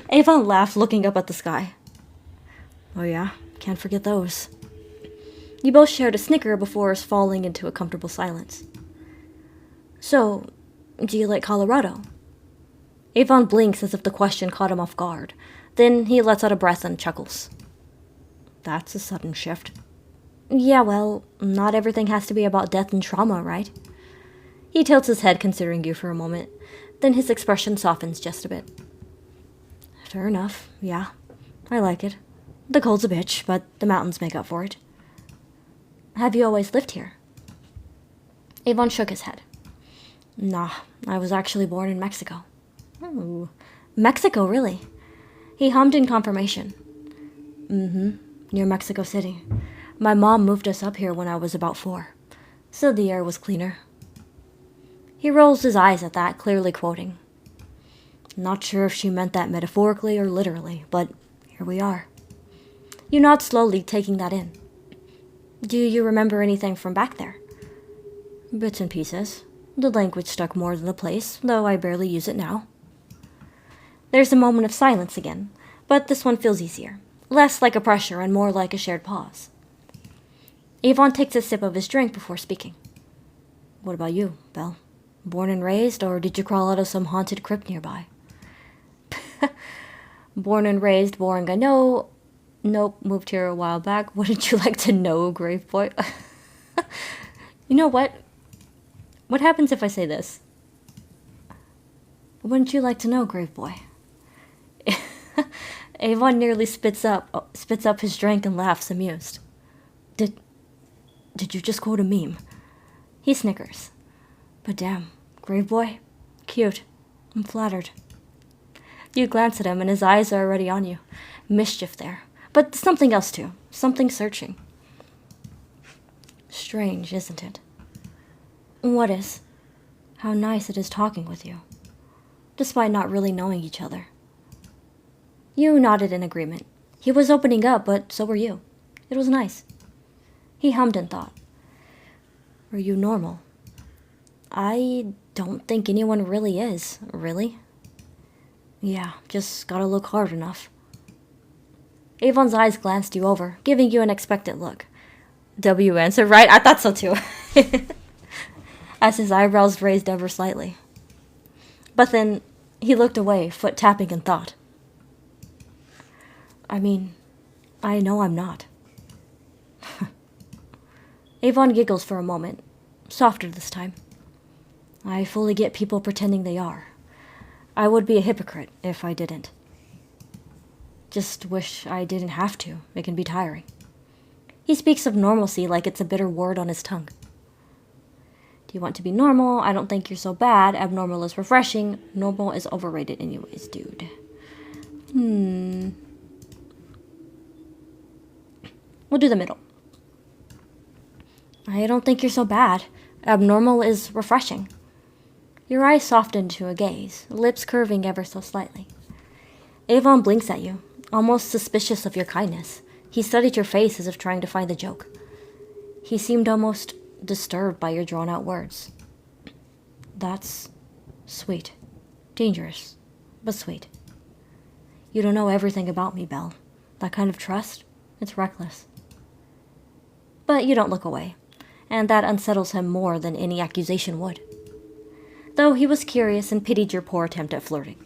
Avon laughed, looking up at the sky. Oh yeah, can't forget those. You both shared a snicker before falling into a comfortable silence. So, do you like Colorado? Avon blinks as if the question caught him off guard. Then he lets out a breath and chuckles. That's a sudden shift. Yeah, well, not everything has to be about death and trauma, right? He tilts his head, considering you for a moment. Then his expression softens just a bit. Fair enough, yeah. I like it. The cold's a bitch, but the mountains make up for it. Have you always lived here? Avon shook his head. Nah, I was actually born in Mexico. Oh, Mexico, really? He hummed in confirmation. Near Mexico City. My mom moved us up here when I was about 4, so the air was cleaner. He rolls his eyes at that, clearly quoting. Not sure if she meant that metaphorically or literally, but here we are. You nod slowly, taking that in. Do you remember anything from back there? Bits and pieces. The language stuck more than the place, though I barely use it now. There's a moment of silence again, but this one feels easier. Less like a pressure and more like a shared pause. Avon takes a sip of his drink before speaking. What about you, Belle? Born and raised, or did you crawl out of some haunted crypt nearby? Born and raised, boring, I know. Nope, moved here a while back. Wouldn't you like to know, grave boy? You know what? What happens if I say this? Wouldn't you like to know, grave boy? Avon nearly spits up his drink and laughs, amused. Did you just quote a meme? He snickers. But damn, grave boy, cute. I'm flattered. You glance at him and his eyes are already on you. Mischief there. But something else too. Something searching. Strange, isn't it? What is? How nice it is talking with you. Despite not really knowing each other. You nodded in agreement. He was opening up, but so were you. It was nice. He hummed and thought. Are you normal? I don't think anyone really is, really. Yeah, just gotta look hard enough. Avon's eyes glanced you over, giving you an expectant look. W answered, right? I thought so too. As his eyebrows raised ever slightly. But then he looked away, foot tapping in thought. I mean, I know I'm not. Avon giggles for a moment, softer this time. I fully get people pretending they are. I would be a hypocrite if I didn't. Just wish I didn't have to. It can be tiring. He speaks of normalcy like it's a bitter word on his tongue. Do you want to be normal? I don't think you're so bad. Abnormal is refreshing. Normal is overrated anyways, dude. We'll do the middle. I don't think you're so bad. Abnormal is refreshing. Your eyes softened to a gaze, lips curving ever so slightly. Avon blinks at you, almost suspicious of your kindness. He studied your face as if trying to find the joke. He seemed almost disturbed by your drawn-out words. That's sweet. Dangerous, but sweet. You don't know everything about me, Belle. That kind of trust, it's reckless. But you don't look away, and that unsettles him more than any accusation would. Though he was curious and pitied your poor attempt at flirting.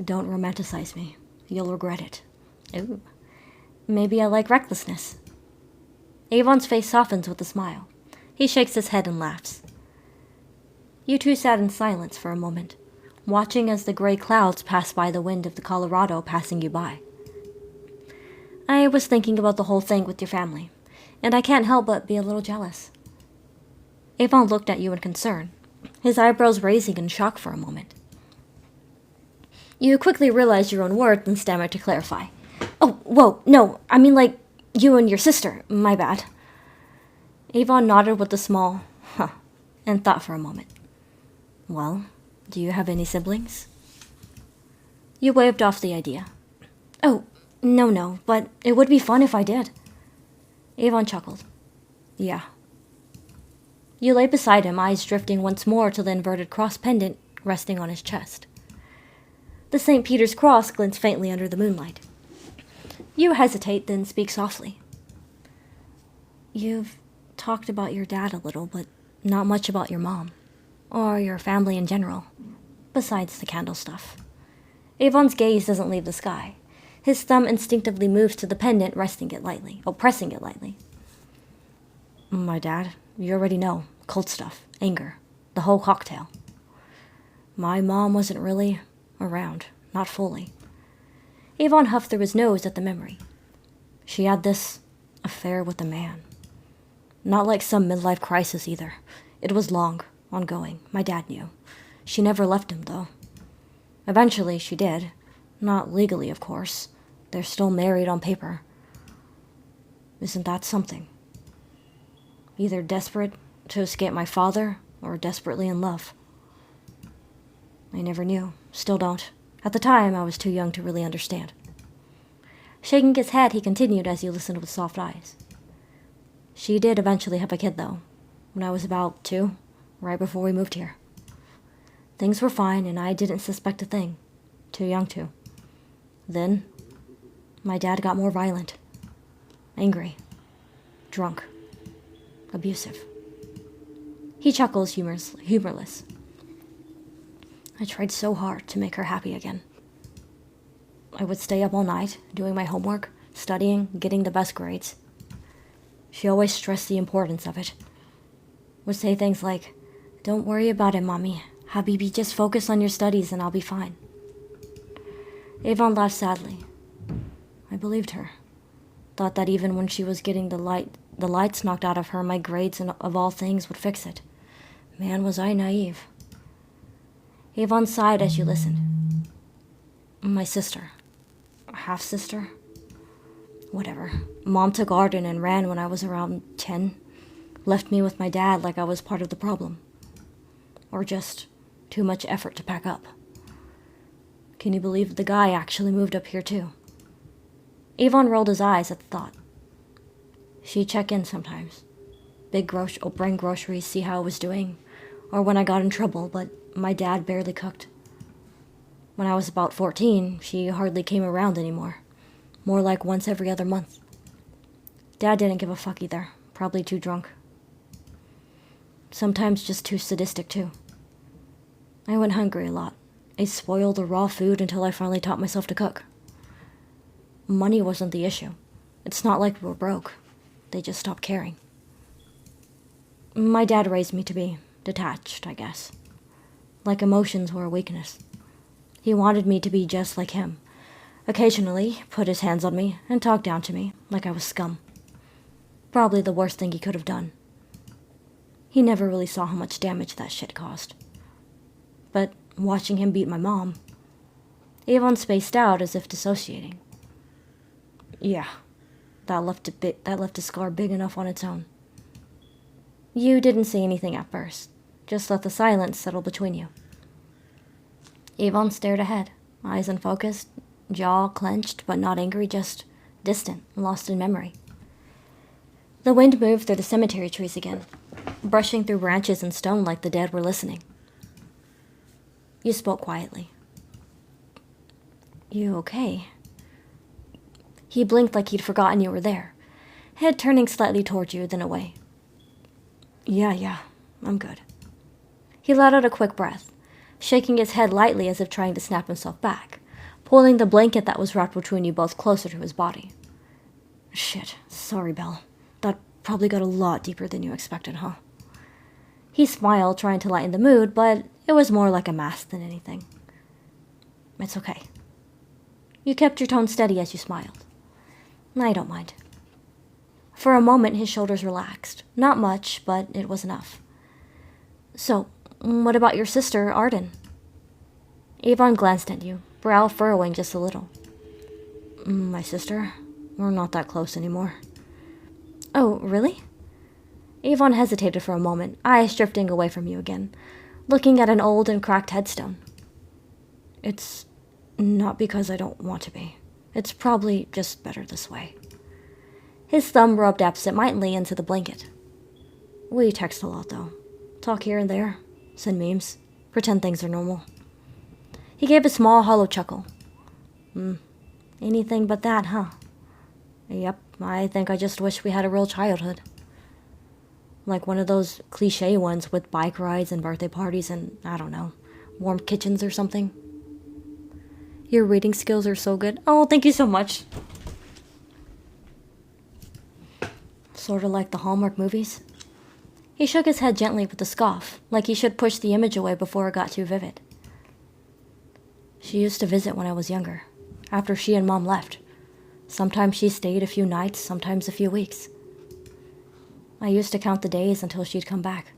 Don't romanticize me. You'll regret it. Ooh. Maybe I like recklessness. Avon's face softens with a smile. He shakes his head and laughs. You two sat in silence for a moment, watching as the gray clouds passed by the wind of the Colorado passing you by. I was thinking about the whole thing with your family, and I can't help but be a little jealous. Avon looked at you in concern, his eyebrows raising in shock for a moment. You quickly realized your own words and stammered to clarify. Oh, whoa, no, I mean like you and your sister, my bad. Avon nodded with a small, and thought for a moment. Well, do you have any siblings? You waved off the idea. Oh, no, but it would be fun if I did. Avon chuckled. Yeah. You lay beside him, eyes drifting once more to the inverted cross pendant resting on his chest. The St. Peter's cross glints faintly under the moonlight. You hesitate, then speak softly. You've talked about your dad a little, but not much about your mom. Or your family in general, besides the candle stuff. Avon's gaze doesn't leave the sky. His thumb instinctively moves to the pendant, pressing it lightly. My dad, you already know. Cult stuff, anger, the whole cocktail. My mom wasn't really around, not fully. Avon huffed through his nose at the memory. She had this affair with a man. Not like some midlife crisis either. It was long, ongoing. My dad knew. She never left him, though. Eventually, she did. Not legally, of course. They're still married on paper. Isn't that something? Either desperate to escape my father, or desperately in love. I never knew. Still don't. At the time, I was too young to really understand. Shaking his head, he continued as you listened with soft eyes. She did eventually have a kid, though, when I was about 2, right before we moved here. Things were fine, and I didn't suspect a thing. Too young to. Then, my dad got more violent. Angry. Drunk. Abusive. He chuckles humorless. I tried so hard to make her happy again. I would stay up all night, doing my homework, studying, getting the best grades. She always stressed the importance of it. Would say things like, "Don't worry about it, Mommy. Habibi, just focus on your studies and I'll be fine." Avon laughed sadly. I believed her. Thought that even when she was getting the lights knocked out of her, my grades and of all things would fix it. Man, was I naive. Avon sighed as she listened. My sister. Half-sister? Whatever. Mom took Arden and ran when I was around 10. Left me with my dad like I was part of the problem. Or just too much effort to pack up. Can you believe the guy actually moved up here too? Avon rolled his eyes at the thought. She'd check in sometimes. Bring groceries, see how I was doing, or when I got in trouble, but my dad barely cooked. When I was about 14, she hardly came around anymore. More like once every other month. Dad didn't give a fuck either. Probably too drunk. Sometimes just too sadistic, too. I went hungry a lot. I spoiled the raw food until I finally taught myself to cook. Money wasn't the issue. It's not like we were broke. They just stopped caring. My dad raised me to be detached, I guess. Like emotions were a weakness. He wanted me to be just like him. Occasionally, put his hands on me and talk down to me like I was scum. Probably the worst thing he could have done. He never really saw how much damage that shit caused. But watching him beat my mom, Avon spaced out as if dissociating. Yeah, that left a scar big enough on its own. You didn't say anything at first, just let the silence settle between you. Avon stared ahead, eyes unfocused, jaw clenched but not angry, just distant, lost in memory. The wind moved through the cemetery trees again, brushing through branches and stone like the dead were listening. You spoke quietly. You okay? He blinked like he'd forgotten you were there, head turning slightly toward you, then away. Yeah, I'm good. He let out a quick breath, shaking his head lightly as if trying to snap himself back, pulling the blanket that was wrapped between you both closer to his body. Shit, sorry, Belle. That probably got a lot deeper than you expected, huh? He smiled, trying to lighten the mood, but it was more like a mask than anything. It's okay. You kept your tone steady as you smiled. I don't mind. For a moment, his shoulders relaxed. Not much, but it was enough. So, what about your sister, Arden? Avon glanced at you, brow furrowing just a little. My sister? We're not that close anymore. Oh, really? Avon hesitated for a moment, eyes drifting away from you again, looking at an old and cracked headstone. It's not because I don't want to be. It's probably just better this way. His thumb rubbed absent-mindedly into the blanket. We text a lot, though. Talk here and there, send memes, pretend things are normal. He gave a small, hollow chuckle. Anything but that, huh? Yep, I think I just wish we had a real childhood. Like one of those cliché ones with bike rides and birthday parties and, I don't know, warm kitchens or something. Your reading skills are so good. Oh, thank you so much. Sort of like the Hallmark movies. He shook his head gently with a scoff, like he should push the image away before it got too vivid. She used to visit when I was younger, after she and Mom left. Sometimes she stayed a few nights, sometimes a few weeks. I used to count the days until she'd come back.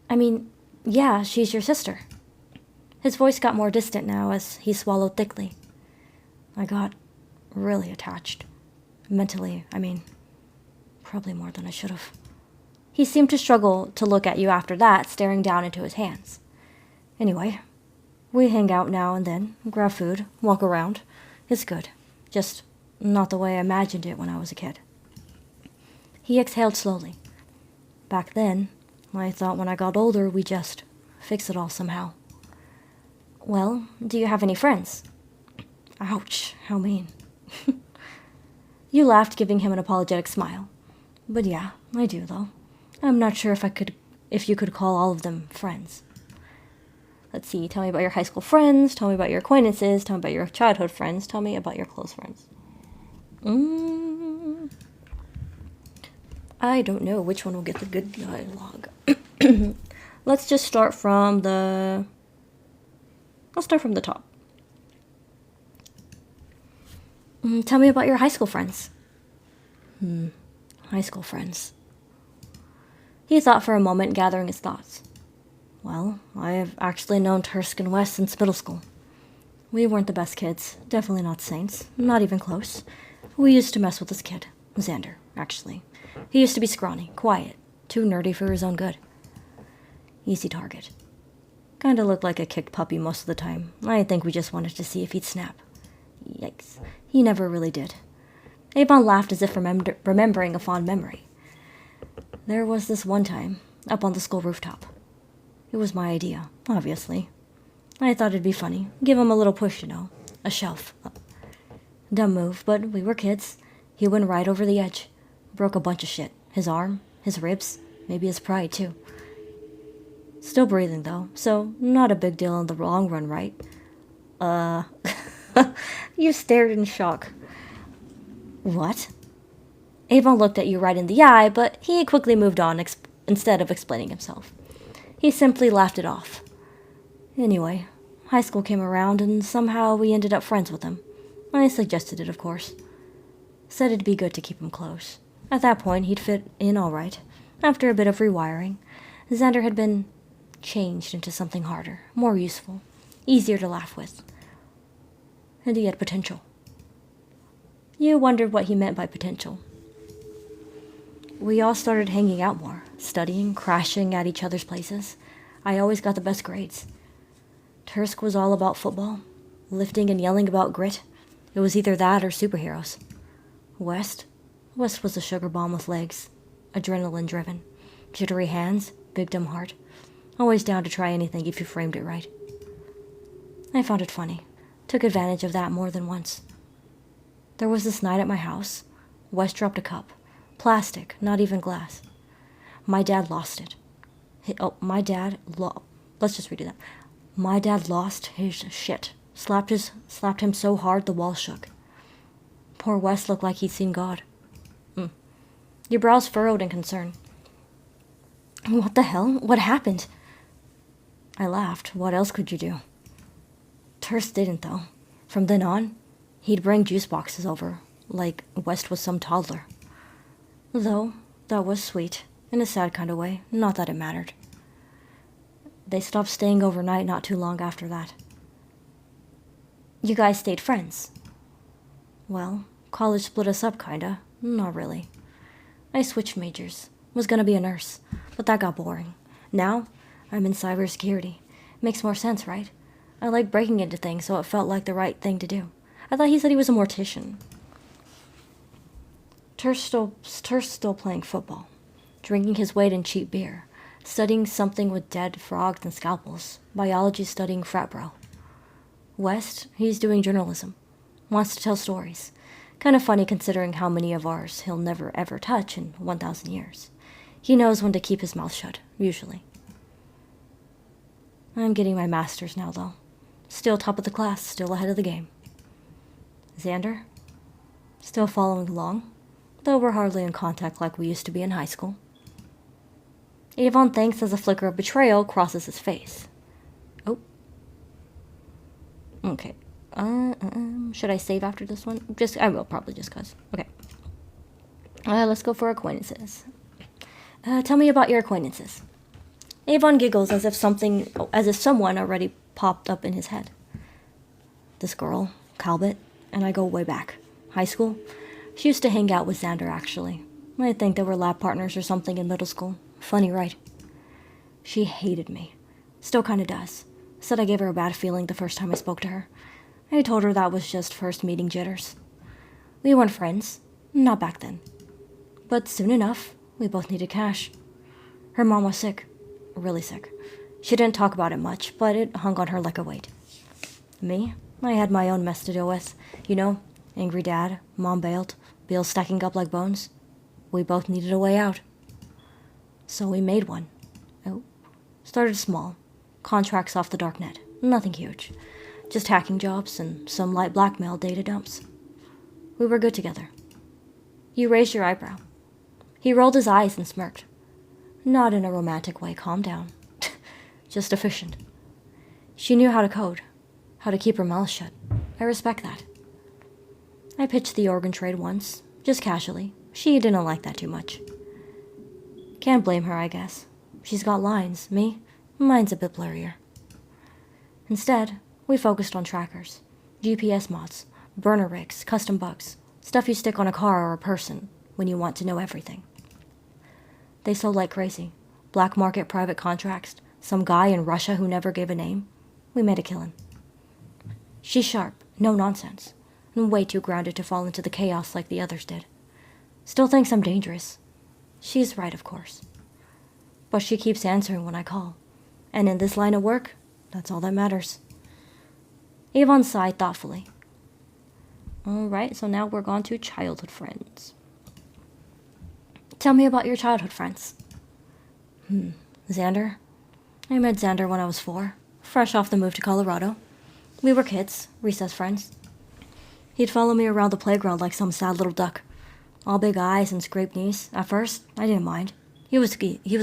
I mean, yeah, she's your sister. His voice got more distant now as he swallowed thickly. I got really attached. Mentally, I mean, probably more than I should have. He seemed to struggle to look at you after that, staring down into his hands. Anyway, we hang out now and then, grab food, walk around. It's good. Just not the way I imagined it when I was a kid. He exhaled slowly. Back then, I thought when I got older, we'd just fix it all somehow. Well, do you have any friends? Ouch, how mean. You laughed, giving him an apologetic smile. But yeah, I do, though. I'm not sure if you could call all of them friends. Let's see, tell me about your high school friends, tell me about your acquaintances, tell me about your childhood friends, tell me about your close friends. I don't know which one will get the good dialogue. Let's start from the top. Tell me about your high school friends. High school friends. He thought for a moment, gathering his thoughts. Well, I have actually known Tursk and West since middle school. We weren't the best kids, definitely not saints, not even close. We used to mess with this kid, Xander, actually. He used to be scrawny, quiet, too nerdy for his own good. Easy target. Kinda looked like a kicked puppy most of the time. I think we just wanted to see if he'd snap. Yikes. He never really did. Avon laughed as if remembering a fond memory. There was this one time, up on the school rooftop. It was my idea, obviously. I thought it'd be funny. Give him a little push, a shelf. Dumb move, but we were kids. He went right over the edge. Broke a bunch of shit. His arm, his ribs, maybe his pride, too. Still breathing, though, so not a big deal in the long run, right? You stared in shock. What? Avon looked at you right in the eye, but he quickly moved on instead of explaining himself. He simply laughed it off. Anyway, high school came around and somehow we ended up friends with him. I suggested it, of course. Said it'd be good to keep him close. At that point, he'd fit in all right. After a bit of rewiring, Xander had been changed into something harder, more useful, easier to laugh with. And he had potential. You wondered what he meant by potential. We all started hanging out more, studying, crashing at each other's places. I always got the best grades. Tursk was all about football, lifting and yelling about grit. It was either that or superheroes. West was a sugar bomb with legs, adrenaline-driven, jittery hands, big dumb heart. Always down to try anything if you framed it right. I found it funny. Took advantage of that more than once. There was this night at my house. West dropped a cup. Plastic, not even glass. My dad lost it. Let's just redo that. My dad lost his shit. Slapped him so hard the wall shook. Poor West looked like he'd seen God. Your brows furrowed in concern. What the hell? What happened? I laughed. What else could you do? Turst didn't, though. From then on, he'd bring juice boxes over, like West was some toddler. Though, that was sweet, in a sad kind of way, not that it mattered. They stopped staying overnight not too long after that. You guys stayed friends? Well, college split us up, kinda. Not really. I switched majors. Was gonna be a nurse, but that got boring. Now, I'm in cybersecurity. Makes more sense, right? I like breaking into things, so it felt like the right thing to do. I thought he said he was a mortician. Turst still playing football, drinking his weight in cheap beer, studying something with dead frogs and scalpels, biology studying frat bro. West, he's doing journalism, wants to tell stories. Kind of funny considering how many of ours he'll never ever touch in 1,000 years. He knows when to keep his mouth shut, usually. I'm getting my master's now, though. Still top of the class, still ahead of the game. Xander? Still following along, though we're hardly in contact like we used to be in high school. Avon thinks as a flicker of betrayal crosses his face. Oh. Okay. Should I save after this one? I will, probably just cause. Okay. Let's go for acquaintances. Tell me about your acquaintances. Avon giggles as if someone already popped up in his head. This girl, Calbit, and I go way back. High school? She used to hang out with Xander, actually. I think they were lab partners or something in middle school. Funny, right? She hated me. Still kinda does. Said I gave her a bad feeling the first time I spoke to her. I told her that was just first meeting jitters. We weren't friends. Not back then. But soon enough, we both needed cash. Her mom was sick. Really sick. She didn't talk about it much, but it hung on her like a weight. Me? I had my own mess to deal with. Angry dad, mom bailed, bills stacking up like bones. We both needed a way out. So we made one. Oh. Started small. Contracts off the darknet. Nothing huge. Just hacking jobs and some light blackmail data dumps. We were good together. You raised your eyebrow. He rolled his eyes and smirked. Not in a romantic way, calm down. Just efficient. She knew how to code, how to keep her mouth shut. I respect that. I pitched the organ trade once, just casually. She didn't like that too much. Can't blame her, I guess. She's got lines. Me? Mine's a bit blurrier. Instead, we focused on trackers, GPS mods, burner rigs, custom bugs, stuff you stick on a car or a person when you want to know everything. They sold like crazy. Black market private contracts, some guy in Russia who never gave a name. We made a killing. She's sharp, no nonsense, and way too grounded to fall into the chaos like the others did. Still thinks I'm dangerous. She's right, of course. But she keeps answering when I call. And in this line of work, that's all that matters. Avon sighed thoughtfully. All right, so now we're on to childhood friends. Tell me about your childhood friends. Xander? I met Xander when I was 4, fresh off the move to Colorado. We were kids, recess friends. He'd follow me around the playground like some sad little duck. All big eyes and scraped knees. At first, I didn't mind. He was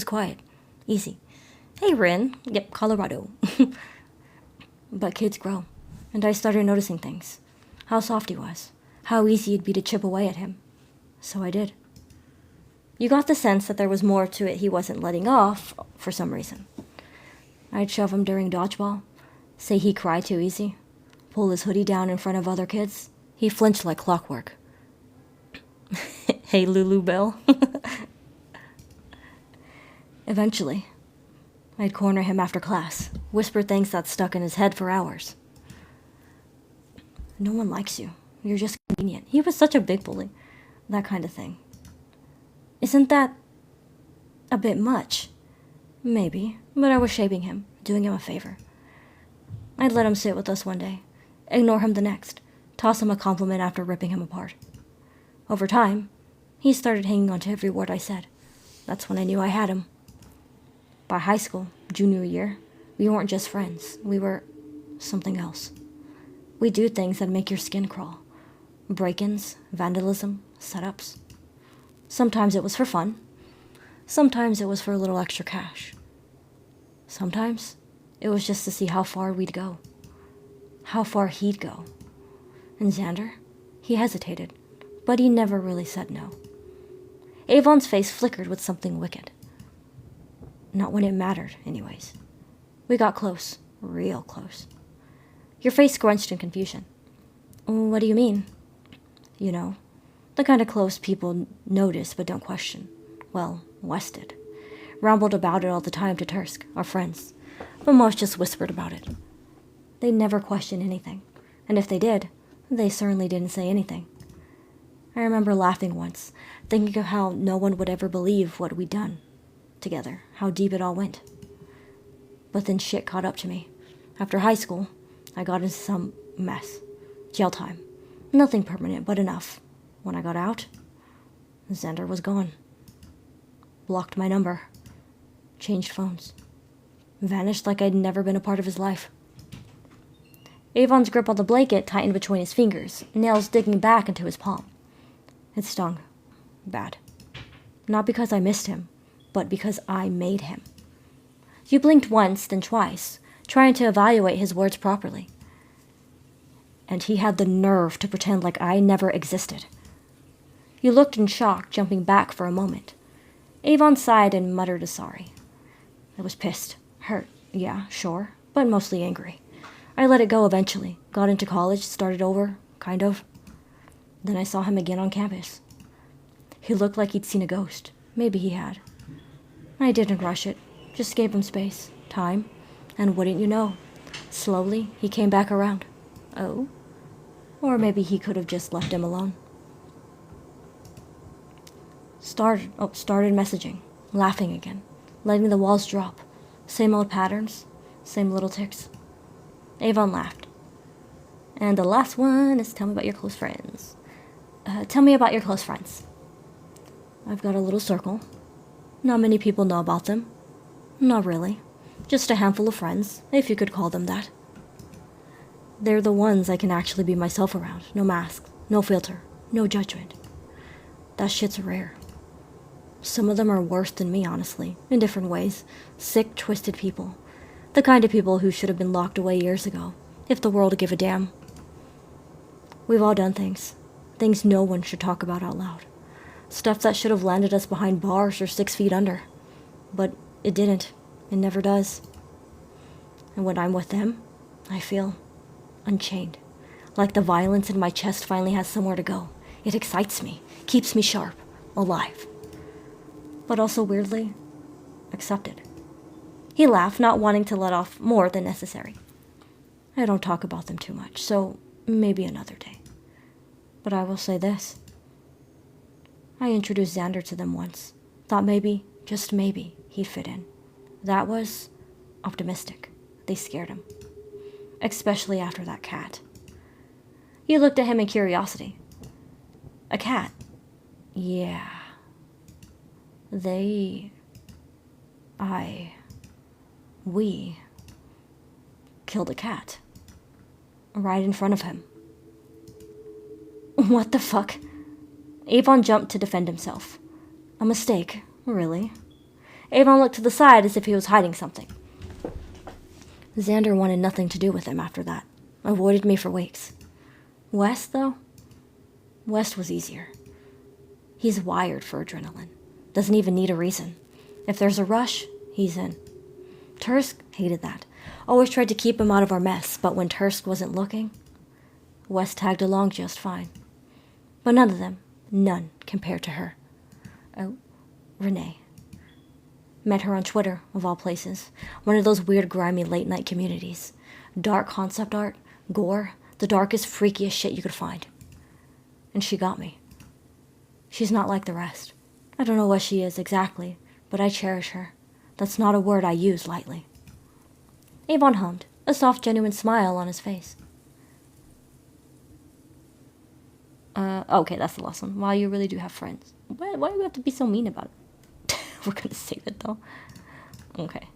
quiet. Easy. Hey, Rin. Yep, Colorado. But kids grow. And I started noticing things. How soft he was. How easy it'd be to chip away at him. So I did. You got the sense that there was more to it he wasn't letting off for some reason. I'd shove him during dodgeball. Say he cried too easy. Pull his hoodie down in front of other kids. He flinched like clockwork. Hey, Lulu Bell. Eventually, I'd corner him after class, whisper things that stuck in his head for hours. No one likes you. You're just convenient. He was such a big bully. That kind of thing. Isn't that a bit much? Maybe, but I was shaping him, doing him a favor. I'd let him sit with us one day, ignore him the next, toss him a compliment after ripping him apart. Over time, he started hanging on to every word I said. That's when I knew I had him. By high school, junior year, we weren't just friends. We were something else. We do things that make your skin crawl. Break-ins, vandalism, setups. Sometimes it was for fun. Sometimes it was for a little extra cash. Sometimes it was just to see how far we'd go. How far he'd go. And Xander, he hesitated, but he never really said no. Avon's face flickered with something wicked. Not when it mattered, anyways. We got close, real close. Your face scrunched in confusion. What do you mean? You know, the kind of close people notice but don't question. Well, Wes did. Rambled about it all the time to Tursk, our friends, but most just whispered about it. They never questioned anything, and if they did, they certainly didn't say anything. I remember laughing once, thinking of how no one would ever believe what we'd done together, how deep it all went. But then shit caught up to me. After high school, I got into some mess. Jail time. Nothing permanent, but enough. When I got out, Xander was gone. Blocked my number. Changed phones. Vanished like I'd never been a part of his life. Avon's grip on the blanket tightened between his fingers, nails digging back into his palm. It stung. Bad. Not because I missed him, but because I made him. You blinked once, then twice, trying to evaluate his words properly. And he had the nerve to pretend like I never existed. You looked in shock, jumping back for a moment. Avon sighed and muttered a sorry. I was pissed. Hurt. Yeah, sure. But mostly angry. I let it go eventually. Got into college, started over, kind of. Then I saw him again on campus. He looked like he'd seen a ghost. Maybe he had. I didn't rush it. Just gave him space, time, and wouldn't you know, slowly he came back around. Oh? Or maybe he could have just left him alone. Started messaging, laughing again, letting the walls drop. Same old patterns, same little ticks. Avon laughed. And the last one is tell me about your close friends. Tell me about your close friends. I've got a little circle. Not many people know about them. Not really. Just a handful of friends, if you could call them that. They're the ones I can actually be myself around. No mask, no filter, no judgment. That shit's rare. Some of them are worse than me, honestly, in different ways. Sick, twisted people. The kind of people who should have been locked away years ago, if the world gave a damn. We've all done things. Things no one should talk about out loud. Stuff that should have landed us behind bars or 6 feet under. But it didn't. It never does. And when I'm with them, I feel unchained. Like the violence in my chest finally has somewhere to go. It excites me, keeps me sharp, alive. But also weirdly, accepted. He laughed, not wanting to let off more than necessary. I don't talk about them too much, so maybe another day. But I will say this. I introduced Xander to them once. Thought maybe, just maybe, he'd fit in. That was optimistic. They scared him. Especially after that cat. He looked at him in curiosity. A cat? Yeah. We killed a cat. Right in front of him. What the fuck? Avon jumped to defend himself. A mistake, really. Avon looked to the side as if he was hiding something. Xander wanted nothing to do with him after that. Avoided me for weeks. West, though? West was easier. He's wired for adrenaline. Doesn't even need a reason. If there's a rush, he's in. Tursk hated that. Always tried to keep him out of our mess, but when Tursk wasn't looking, West tagged along just fine. But none of them, none, compared to her. Oh, Renee. Met her on Twitter, of all places. One of those weird, grimy late-night communities. Dark concept art, gore, the darkest, freakiest shit you could find. And she got me. She's not like the rest. I don't know what she is exactly, but I cherish her. That's not a word I use lightly. Avon hummed, a soft, genuine smile on his face. Okay, that's the last one. Wow, you really do have friends. Why do we have to be so mean about it? We're gonna save it, though. Okay.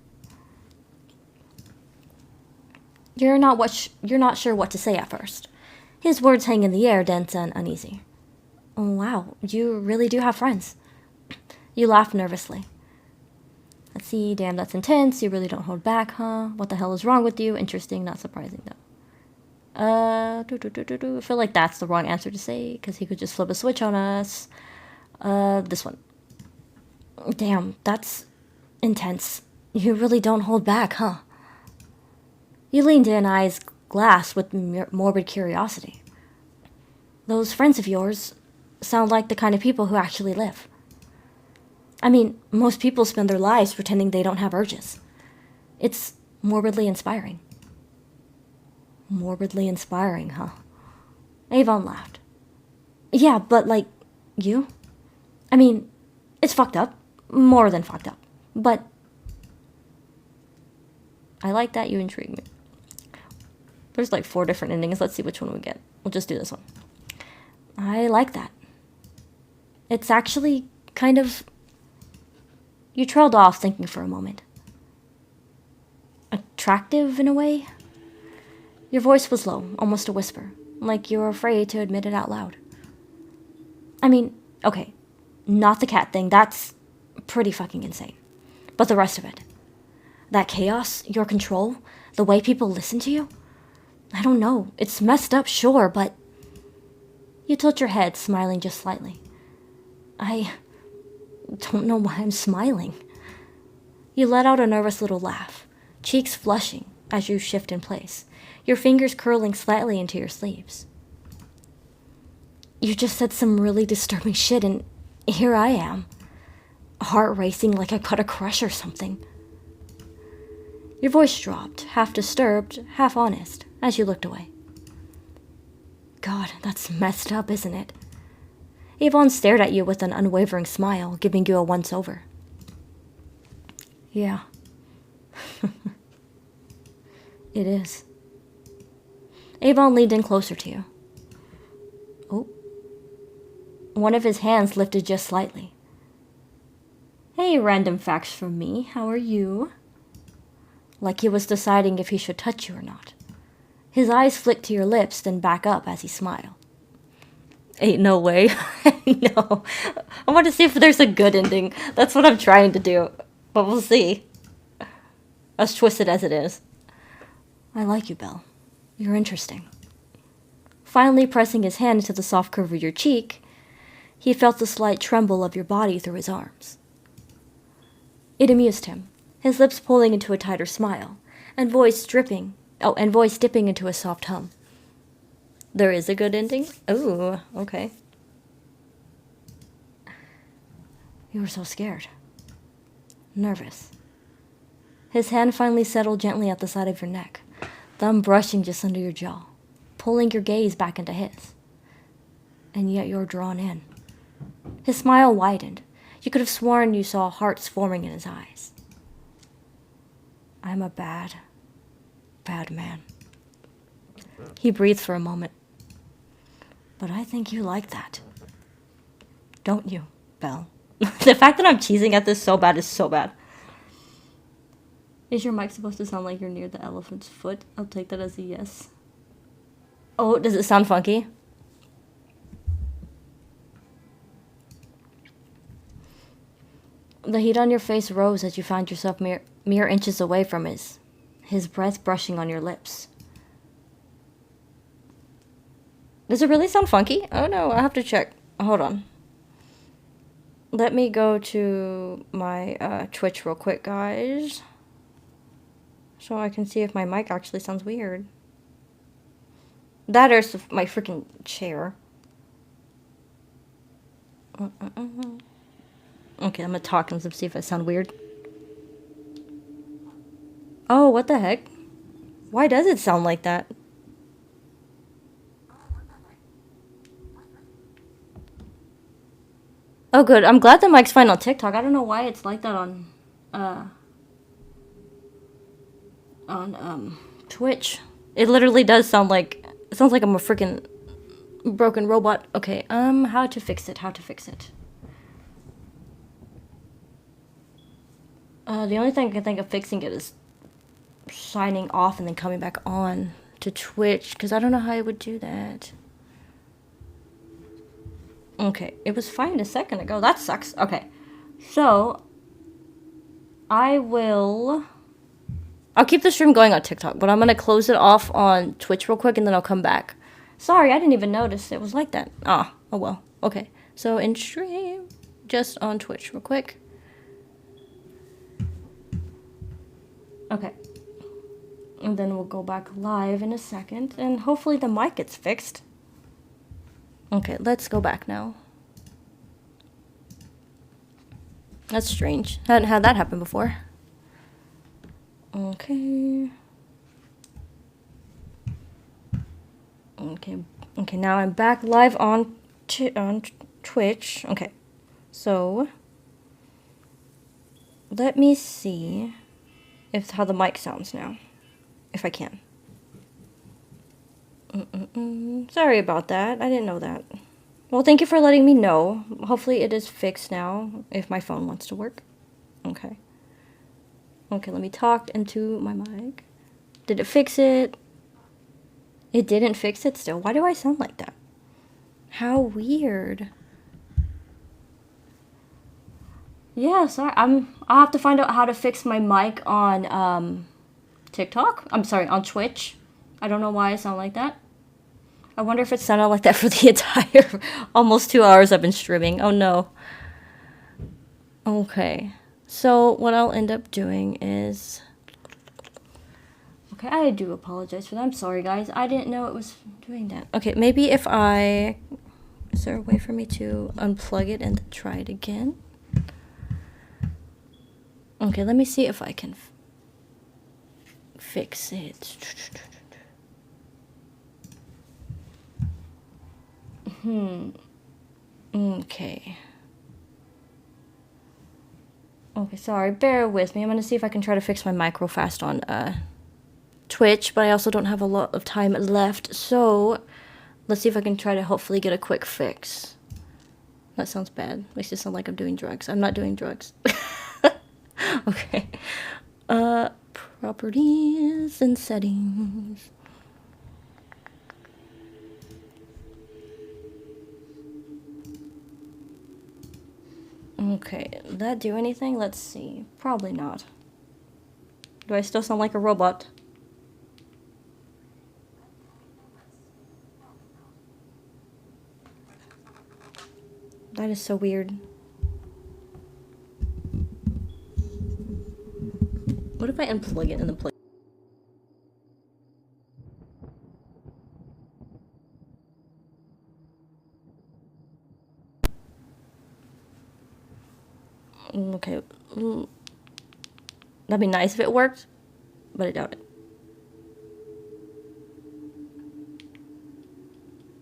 You're not sure what to say at first. His words hang in the air, dense and uneasy. Oh, wow, you really do have friends. You laughed nervously. Let's see, damn, that's intense. You really don't hold back, huh? What the hell is wrong with you? Interesting, not surprising, though. I feel like that's the wrong answer to say, because he could just flip a switch on us. This one. Damn, that's intense. You really don't hold back, huh? You leaned in, eyes glass with morbid curiosity. Those friends of yours sound like the kind of people who actually live. I mean, most people spend their lives pretending they don't have urges. It's morbidly inspiring. Morbidly inspiring, huh? Avon laughed. Yeah, but like, you? I mean, it's fucked up. More than fucked up. But I like that. You intrigue me. There's like 4 different endings. Let's see which one we get. We'll just do this one. I like that. It's actually kind of... You trailed off thinking for a moment. Attractive in a way? Your voice was low, almost a whisper, like you were afraid to admit it out loud. I mean, okay, not the cat thing, that's pretty fucking insane. But the rest of it. That chaos, your control, the way people listen to you? I don't know, it's messed up, sure, but... You tilt your head, smiling just slightly. I don't know why I'm smiling. You let out a nervous little laugh, cheeks flushing as you shift in place, your fingers curling slightly into your sleeves. You just said some really disturbing shit and here I am, heart racing like I got a crush or something. Your voice dropped, half disturbed, half honest, as you looked away. God, that's messed up, isn't it? Avon stared at you with an unwavering smile, giving you a once-over. Yeah. It is. Avon leaned in closer to you. Oh. One of his hands lifted just slightly. Hey, random facts from me. How are you? Like he was deciding if he should touch you or not. His eyes flicked to your lips, then back up as he smiled. Ain't no way. No. I want to see if there's a good ending. That's what I'm trying to do. But we'll see. As twisted as it is. I like you, Belle. You're interesting. Finally pressing his hand into the soft curve of your cheek, he felt the slight tremble of your body through his arms. It amused him, his lips pulling into a tighter smile, and voice dipping into a soft hum. There is a good ending? Ooh, okay. You were so scared. Nervous. His hand finally settled gently at the side of your neck, thumb brushing just under your jaw, pulling your gaze back into his. And yet you're drawn in. His smile widened. You could have sworn you saw hearts forming in his eyes. I'm a bad, bad man. He breathed for a moment. But I think you like that. Don't you, Belle? The fact that I'm cheesing at this so bad is so bad. Is your mic supposed to sound like you're near the elephant's foot? I'll take that as a yes. Oh, does it sound funky? The heat on your face rose as you found yourself mere inches away from his breath brushing on your lips. Does it really sound funky? Oh no, I have to check. Hold on. Let me go to my Twitch real quick, guys. So I can see if my mic actually sounds weird. That is my freaking chair. Okay, I'm gonna talk and see if I sound weird. Oh, what the heck? Why does it sound like that? Oh, good. I'm glad the mic's fine on TikTok. I don't know why it's like that on Twitch. It literally does sound like, it sounds like I'm a freaking broken robot. Okay, how to fix it? The only thing I can think of fixing it is signing off and then coming back on to Twitch, because I don't know how I would do that. Okay, it was fine a second ago. That sucks. Okay, so I'll keep the stream going on TikTok, but I'm gonna close it off on Twitch real quick and then I'll come back. Sorry, I didn't even notice it was like that. Oh well. Okay, so in stream, just on Twitch real quick. Okay. And then we'll go back live in a second, and hopefully the mic gets fixed. Okay, let's go back now. That's strange. Hadn't had that happen before. Okay. Okay, now I'm back live on Twitch. Okay. So, let me see how the mic sounds now. If I can. Sorry about that. I didn't know that. Well, thank you for letting me know. Hopefully it is fixed now, if my phone wants to work. Okay. Okay, let me talk into my mic. Did it fix it? It didn't fix it still. Why do I sound like that? How weird. Yeah, sorry. I'll have to find out how to fix my mic on TikTok. I'm sorry, on Twitch. I don't know why I sound like that. I wonder if it sounded like that for the entire almost 2 hours I've been streaming. Oh no. Okay. So what I'll end up doing is... Okay, I do apologize for that. I'm sorry, guys. I didn't know it was doing that. Okay, maybe if I... Is there a way for me to unplug it and try it again? Okay, let me see if I can fix it. Okay. Okay, sorry. Bear with me. I'm gonna see if I can try to fix my mic real fast on Twitch, but I also don't have a lot of time left, so let's see if I can try to hopefully get a quick fix. That sounds bad. Makes it sound like I'm doing drugs. I'm not doing drugs. Okay. Properties and settings. Okay, did that do anything? Let's see. Probably not. Do I still sound like a robot? That is so weird. What if I unplug it and then plug? Okay. That'd be nice if it worked, but I doubt it.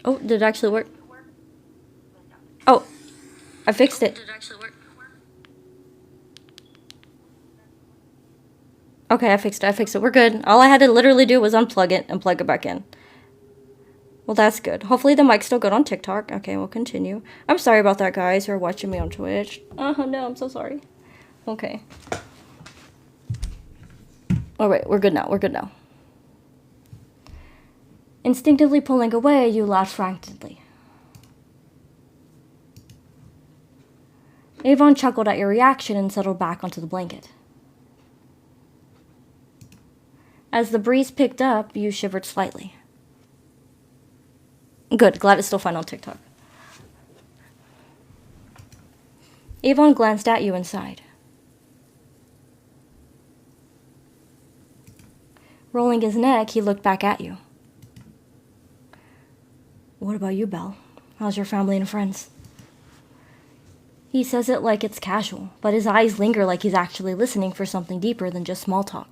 Oh, did it actually work? Oh, I fixed it. Okay, I fixed it. We're good. All I had to literally do was unplug it and plug it back in. Well, that's good. Hopefully the mic's still good on TikTok. Okay, we'll continue. I'm sorry about that, guys, who are watching me on Twitch. Oh, no, I'm so sorry. Okay. Alright, we're good now. Instinctively pulling away, you laughed frantically. Avon chuckled at your reaction and settled back onto the blanket. As the breeze picked up, you shivered slightly. Good, glad it's still fine on TikTok. Avon glanced at you and sighed. Rolling his neck, he looked back at you. What about you, Belle? How's your family and friends? He says it like it's casual, but his eyes linger like he's actually listening for something deeper than just small talk.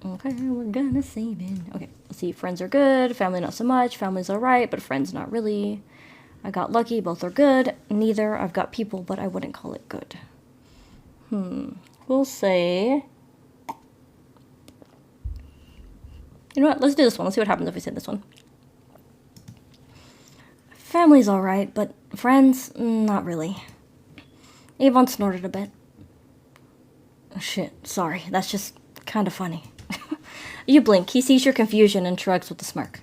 Okay, we're gonna save it. Okay, let's see. Friends are good, family not so much. Family's alright, but friends not really. I got lucky, both are good. Neither, I've got people, but I wouldn't call it good. We'll say... You know what, let's do this one. Let's see what happens if we say this one. Family's alright, but friends, not really. Avon snorted a bit. Shit, sorry, that's just kind of funny. You blink, he sees your confusion and shrugs with a smirk.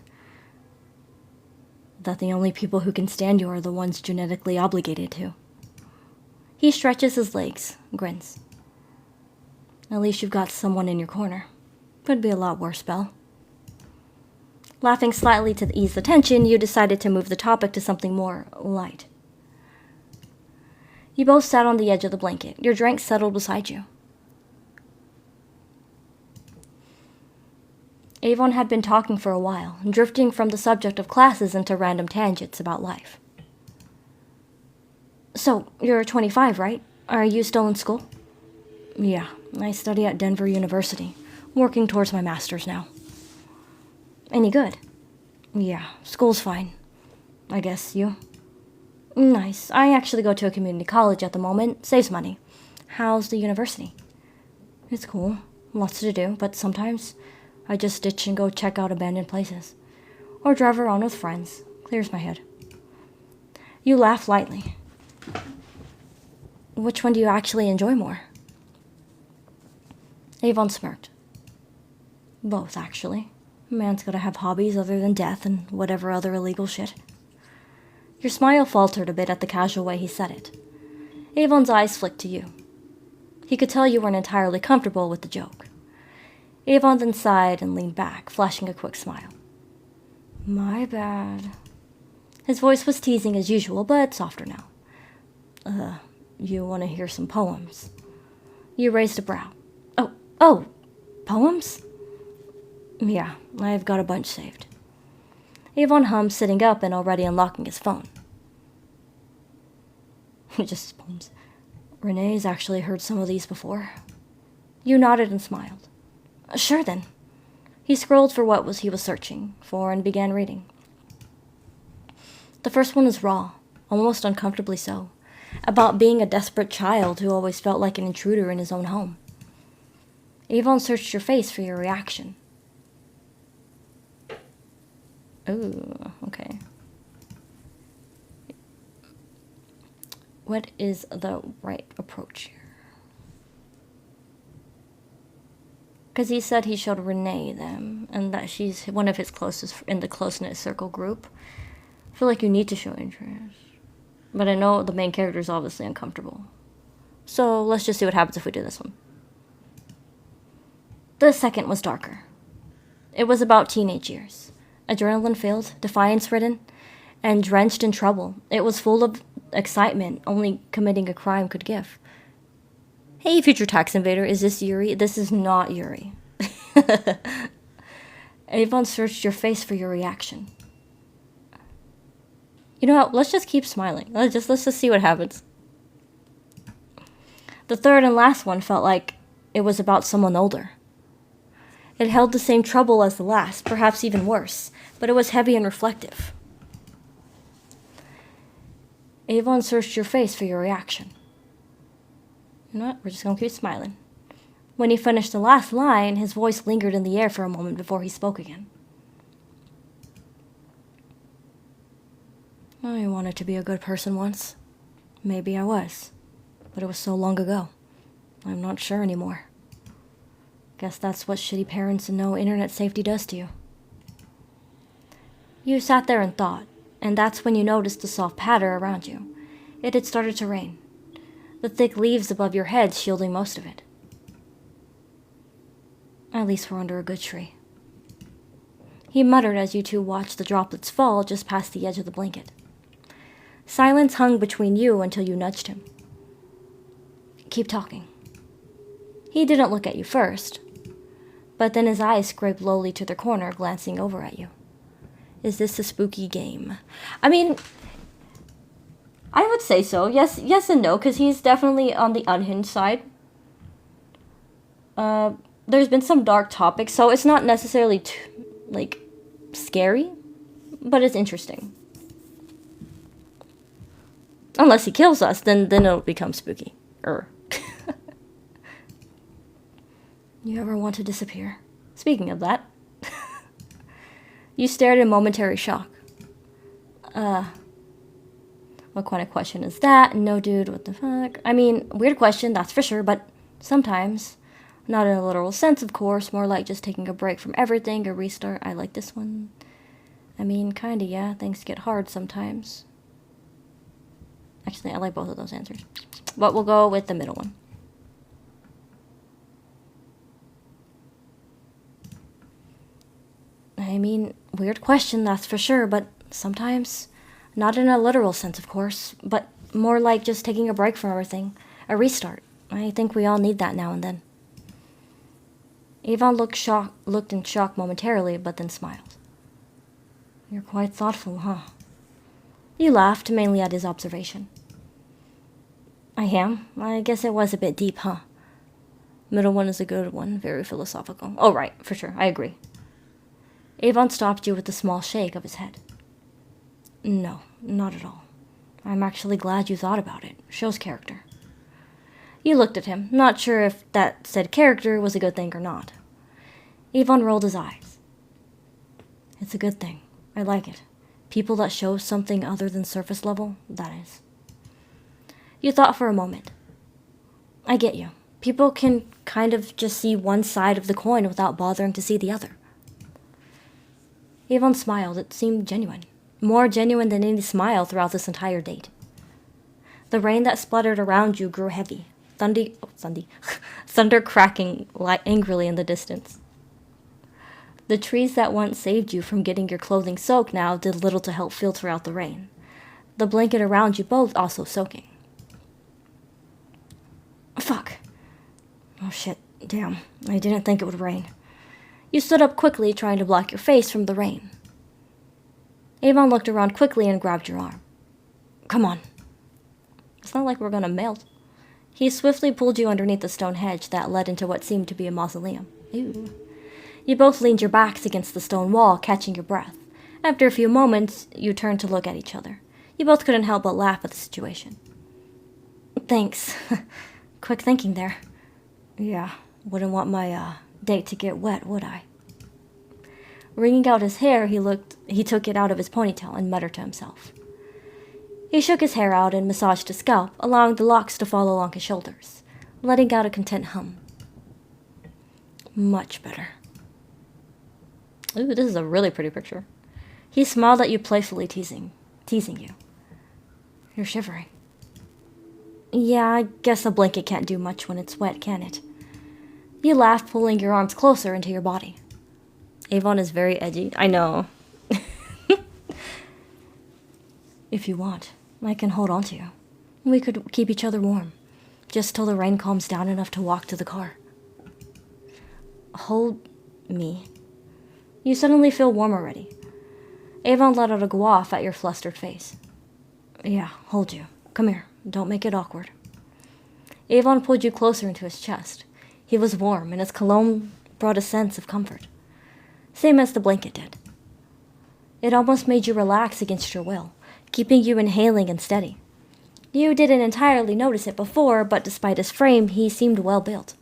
That the only people who can stand you are the ones genetically obligated to. He stretches his legs, grins. At least you've got someone in your corner. Could be a lot worse, Belle. Laughing slightly to ease the tension, you decided to move the topic to something more light. You both sat on the edge of the blanket. Your drink settled beside you. Avon had been talking for a while, drifting from the subject of classes into random tangents about life. So, you're 25, right? Are you still in school? Yeah, I study at Denver University, working towards my master's now. Any good? Yeah, school's fine. I guess you? Nice. I actually go to a community college at the moment. Saves money. How's the university? It's cool. Lots to do, but sometimes I just ditch and go check out abandoned places. Or drive around with friends. Clears my head. You laugh lightly. Which one do you actually enjoy more? Avon smirked. Both, actually. Man's gotta have hobbies other than death and whatever other illegal shit. Your smile faltered a bit at the casual way he said it. Avon's eyes flicked to you. He could tell you weren't entirely comfortable with the joke. Avon then sighed and leaned back, flashing a quick smile. My bad. His voice was teasing as usual, but softer now. You want to hear some poems? You raised a brow. Oh, poems? Yeah, I've got a bunch saved. Avon hummed, sitting up and already unlocking his phone. Just his poems. Renee's actually heard some of these before. You nodded and smiled. Sure then. He scrolled for what he was searching for and began reading. The first one is raw, almost uncomfortably so, about being a desperate child who always felt like an intruder in his own home. Avon searched your face for your reaction. Ooh, okay. What is the right approach here? Because he said he showed Renee them, and that she's one of his closest in the close-knit circle group. I feel like you need to show interest. But I know the main character is obviously uncomfortable. So let's just see what happens if we do this one. The second was darker. It was about teenage years. Adrenaline-filled, defiance-ridden, and drenched in trouble. It was full of excitement only committing a crime could give. Hey, future tax invader, is this Yuri? This is not Yuri. Avon searched your face for your reaction. You know what? Let's just keep smiling. Let's just see what happens. The third and last one felt like it was about someone older. It held the same trouble as the last, perhaps even worse, but it was heavy and reflective. Avon searched your face for your reaction. You know what? We're just gonna keep smiling. When he finished the last line, his voice lingered in the air for a moment before he spoke again. I wanted to be a good person once. Maybe I was. But it was so long ago. I'm not sure anymore. Guess that's what shitty parents and no internet safety does to you. You sat there and thought, and that's when you noticed the soft patter around you. It had started to rain. The thick leaves above your head shielding most of it. At least we're under a good tree. He muttered as you two watched the droplets fall just past the edge of the blanket. Silence hung between you until you nudged him. Keep talking. He didn't look at you first, but then his eyes scraped lowly to their corner, glancing over at you. Is this a spooky game? I mean, I would say so. Yes and no, because he's definitely on the unhinged side. There's been some dark topics, so it's not necessarily scary, but it's interesting. Unless he kills us, then it'll become spooky. You ever want to disappear? Speaking of that. You stared in momentary shock. What kind of question is that? No, dude, what the fuck? I mean, weird question, that's for sure, but sometimes. Not in a literal sense, of course, more like just taking a break from everything, a restart. I like this one. I mean, kinda, yeah, things get hard sometimes. Actually, I like both of those answers. But we'll go with the middle one. I mean, weird question, that's for sure, but sometimes, not in a literal sense, of course, but more like just taking a break from everything, a restart. I think we all need that now and then. Avon looked in shock momentarily, but then smiled. You're quite thoughtful, huh? You laughed, mainly at his observation. I am. I guess it was a bit deep, huh? Middle one is a good one, very philosophical. Oh, right, for sure, I agree. Avon stopped you with a small shake of his head. No, not at all. I'm actually glad you thought about it. Shows character. You looked at him, not sure if that said character was a good thing or not. Avon rolled his eyes. It's a good thing. I like it. People that show something other than surface level, that is. You thought for a moment. I get you. People can kind of just see one side of the coin without bothering to see the other. Avon smiled. It seemed genuine. More genuine than any smile throughout this entire date. The rain that spluttered around you grew heavy. Thunder cracking angrily in the distance. The trees that once saved you from getting your clothing soaked now did little to help filter out the rain. The blanket around you both also soaking. Fuck. Oh shit, damn. I didn't think it would rain. You stood up quickly, trying to block your face from the rain. Avon looked around quickly and grabbed your arm. Come on. It's not like we're gonna melt. He swiftly pulled you underneath the stone hedge that led into what seemed to be a mausoleum. Ew. You both leaned your backs against the stone wall, catching your breath. After a few moments, you turned to look at each other. You both couldn't help but laugh at the situation. Thanks. Quick thinking there. Yeah, wouldn't want my, date to get wet, would I? Wringing out his hair, he took it out of his ponytail and muttered to himself. He shook his hair out and massaged his scalp, allowing the locks to fall along his shoulders, letting out a content hum. Much better. Ooh, this is a really pretty picture. He smiled at you playfully, teasing you. You're shivering. Yeah, I guess a blanket can't do much when it's wet, can it? You laughed, pulling your arms closer into your body. Avon is very edgy. I know. If you want, I can hold on to you. We could keep each other warm, just till the rain calms down enough to walk to the car. Hold me. You suddenly feel warm already. Avon let out a guffaw at your flustered face. Yeah, hold you. Come here. Don't make it awkward. Avon pulled you closer into his chest. He was warm, and his cologne brought a sense of comfort, same as the blanket did. It almost made you relax against your will, keeping you inhaling and steady. You didn't entirely notice it before, but despite his frame, he seemed well built.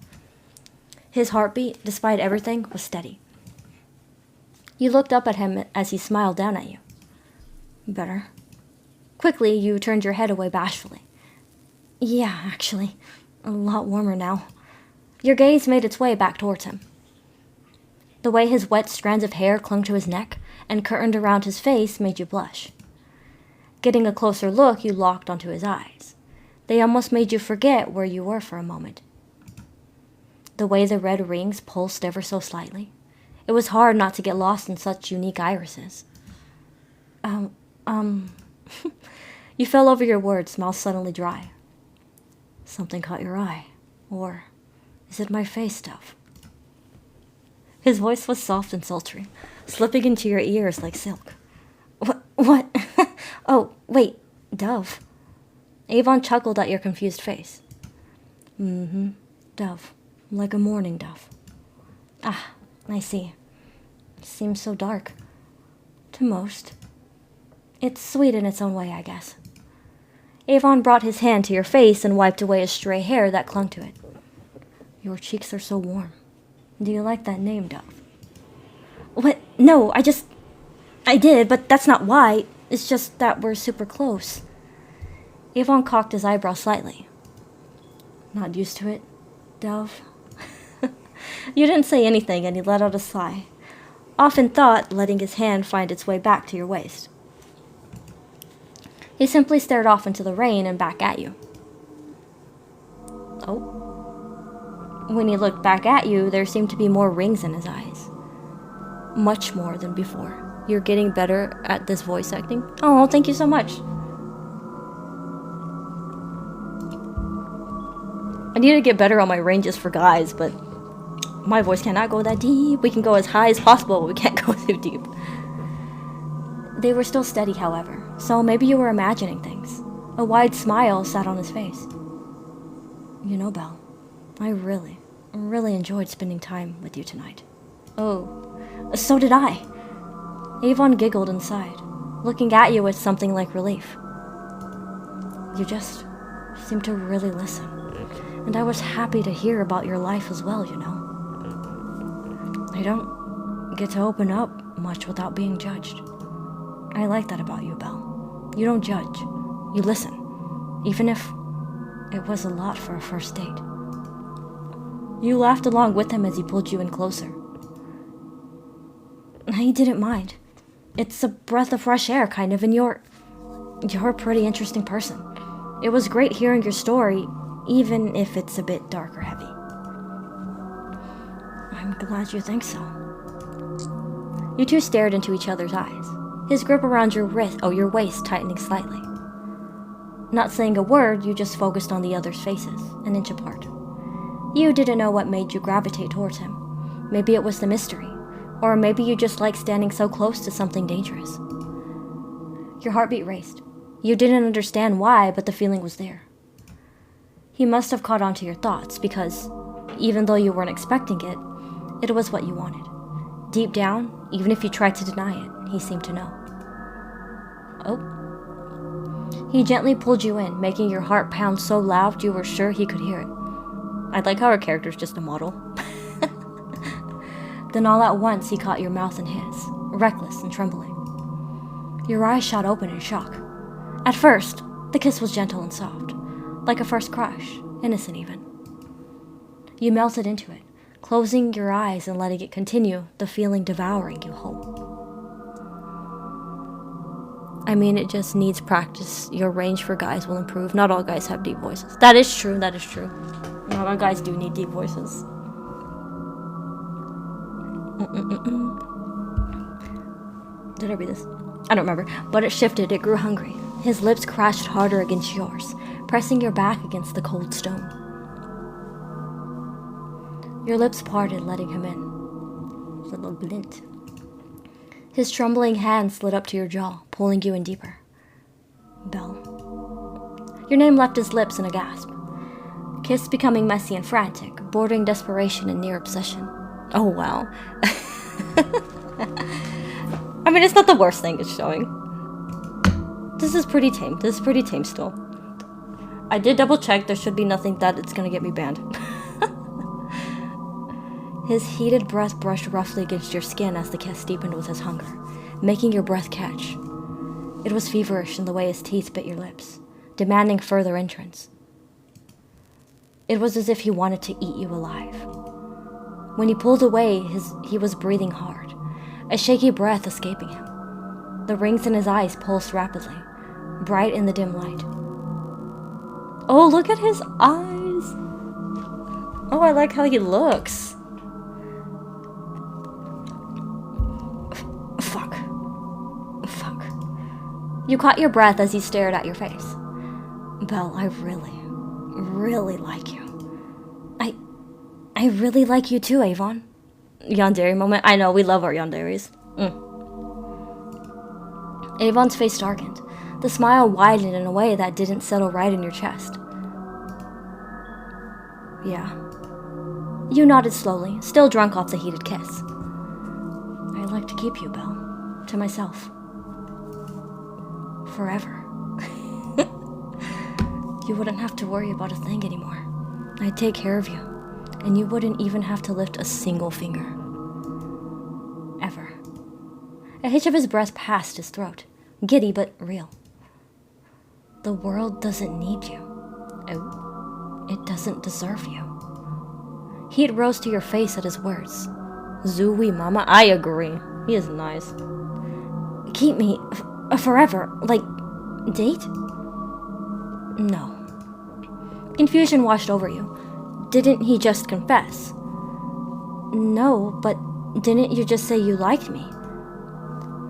His heartbeat, despite everything, was steady. You looked up at him as he smiled down at you. Better. Quickly, you turned your head away bashfully. Yeah, actually, a lot warmer now. Your gaze made its way back towards him. The way his wet strands of hair clung to his neck and curtained around his face made you blush. Getting a closer look, you locked onto his eyes. They almost made you forget where you were for a moment. The way the red rings pulsed ever so slightly. It was hard not to get lost in such unique irises. You fell over your words, mouth suddenly dry. Something caught your eye. Or is it my face, Dove? His voice was soft and sultry, slipping into your ears like silk. What? Oh, wait, Dove. Avon chuckled at your confused face. Dove. Like a morning dove. Ah, I see. Seems so dark. To most. It's sweet in its own way, I guess. Avon brought his hand to your face and wiped away a stray hair that clung to it. Your cheeks are so warm. Do you like that name, Dove? What? No, I did, but that's not why. It's just that we're super close. Avon cocked his eyebrow slightly. Not used to it, Dove? You didn't say anything, and he let out a sigh, off in thought, letting his hand find its way back to your waist. He simply stared off into the rain and back at you. Oh. When he looked back at you, there seemed to be more rings in his eyes. Much more than before. You're getting better at this voice acting. Oh, thank you so much. I need to get better on my ranges for guys, but my voice cannot go that deep. We can go as high as possible, but we can't go too deep. They were still steady, however, so maybe you were imagining things. A wide smile sat on his face. You know, Belle, I really enjoyed spending time with you tonight. Oh, so did I. Avon giggled and sighed, looking at you with something like relief. You just seemed to really listen, and I was happy to hear about your life as well, you know. I don't get to open up much without being judged. I like that about you, Belle. You don't judge. You listen, even if it was a lot for a first date. You laughed along with him as he pulled you in closer. I didn't mind. It's a breath of fresh air, kind of, and you're a pretty interesting person. It was great hearing your story, even if it's a bit dark or heavy. I'm glad you think so. You two stared into each other's eyes, his grip around your waist tightening slightly. Not saying a word, you just focused on the other's faces, an inch apart. You didn't know what made you gravitate towards him. Maybe it was the mystery, or maybe you just liked standing so close to something dangerous. Your heartbeat raced. You didn't understand why, but the feeling was there. He must have caught on to your thoughts, because, even though you weren't expecting it, it was what you wanted. Deep down, even if you tried to deny it, he seemed to know. Oh. He gently pulled you in, making your heart pound so loud you were sure he could hear it. I like how our character's just a model. Then all at once he caught your mouth in his, reckless and trembling. Your eyes shot open in shock. At first, the kiss was gentle and soft, like a first crush, innocent even. You melted into it, closing your eyes and letting it continue, the feeling devouring you whole. I mean, it just needs practice. Your range for guys will improve. Not all guys have deep voices. That is true, that is true. Not all guys do need deep voices. Did I read this? I don't remember. But it shifted, it grew hungry. His lips crashed harder against yours, pressing your back against the cold stone. Your lips parted, letting him in. A little glint. His trembling hand slid up to your jaw, pulling you in deeper. Belle. Your name left his lips in a gasp. Kiss becoming messy and frantic, bordering desperation and near obsession. Oh, wow. I mean, it's not the worst thing it's showing. This is pretty tame. This is pretty tame still. I did double check. There should be nothing that it's gonna get me banned. His heated breath brushed roughly against your skin as the kiss deepened with his hunger, making your breath catch. It was feverish in the way his teeth bit your lips, demanding further entrance. It was as if he wanted to eat you alive. When he pulled away, he was breathing hard, a shaky breath escaping him. The rings in his eyes pulsed rapidly, bright in the dim light. Oh, look at his eyes! Oh, I like how he looks. Fuck. You caught your breath as he stared at your face. Belle, I really like you. I really like you too, Avon. Yandere moment. I know, we love our yanderes. Avon's face darkened. The smile widened in a way that didn't settle right in your chest. Yeah. You nodded slowly, still drunk off the heated kiss. I'd like to keep you, Belle. To myself. Forever. You wouldn't have to worry about a thing anymore. I'd take care of you, and you wouldn't even have to lift a single finger. Ever. A hitch of his breath passed his throat, giddy but real. The world doesn't need you. Oh, it doesn't deserve you. Heat rose to your face at his words. Zooey mama, I agree. He is nice. Keep me forever, like, date? No. Confusion washed over you. Didn't he just confess? No, but didn't you just say you liked me?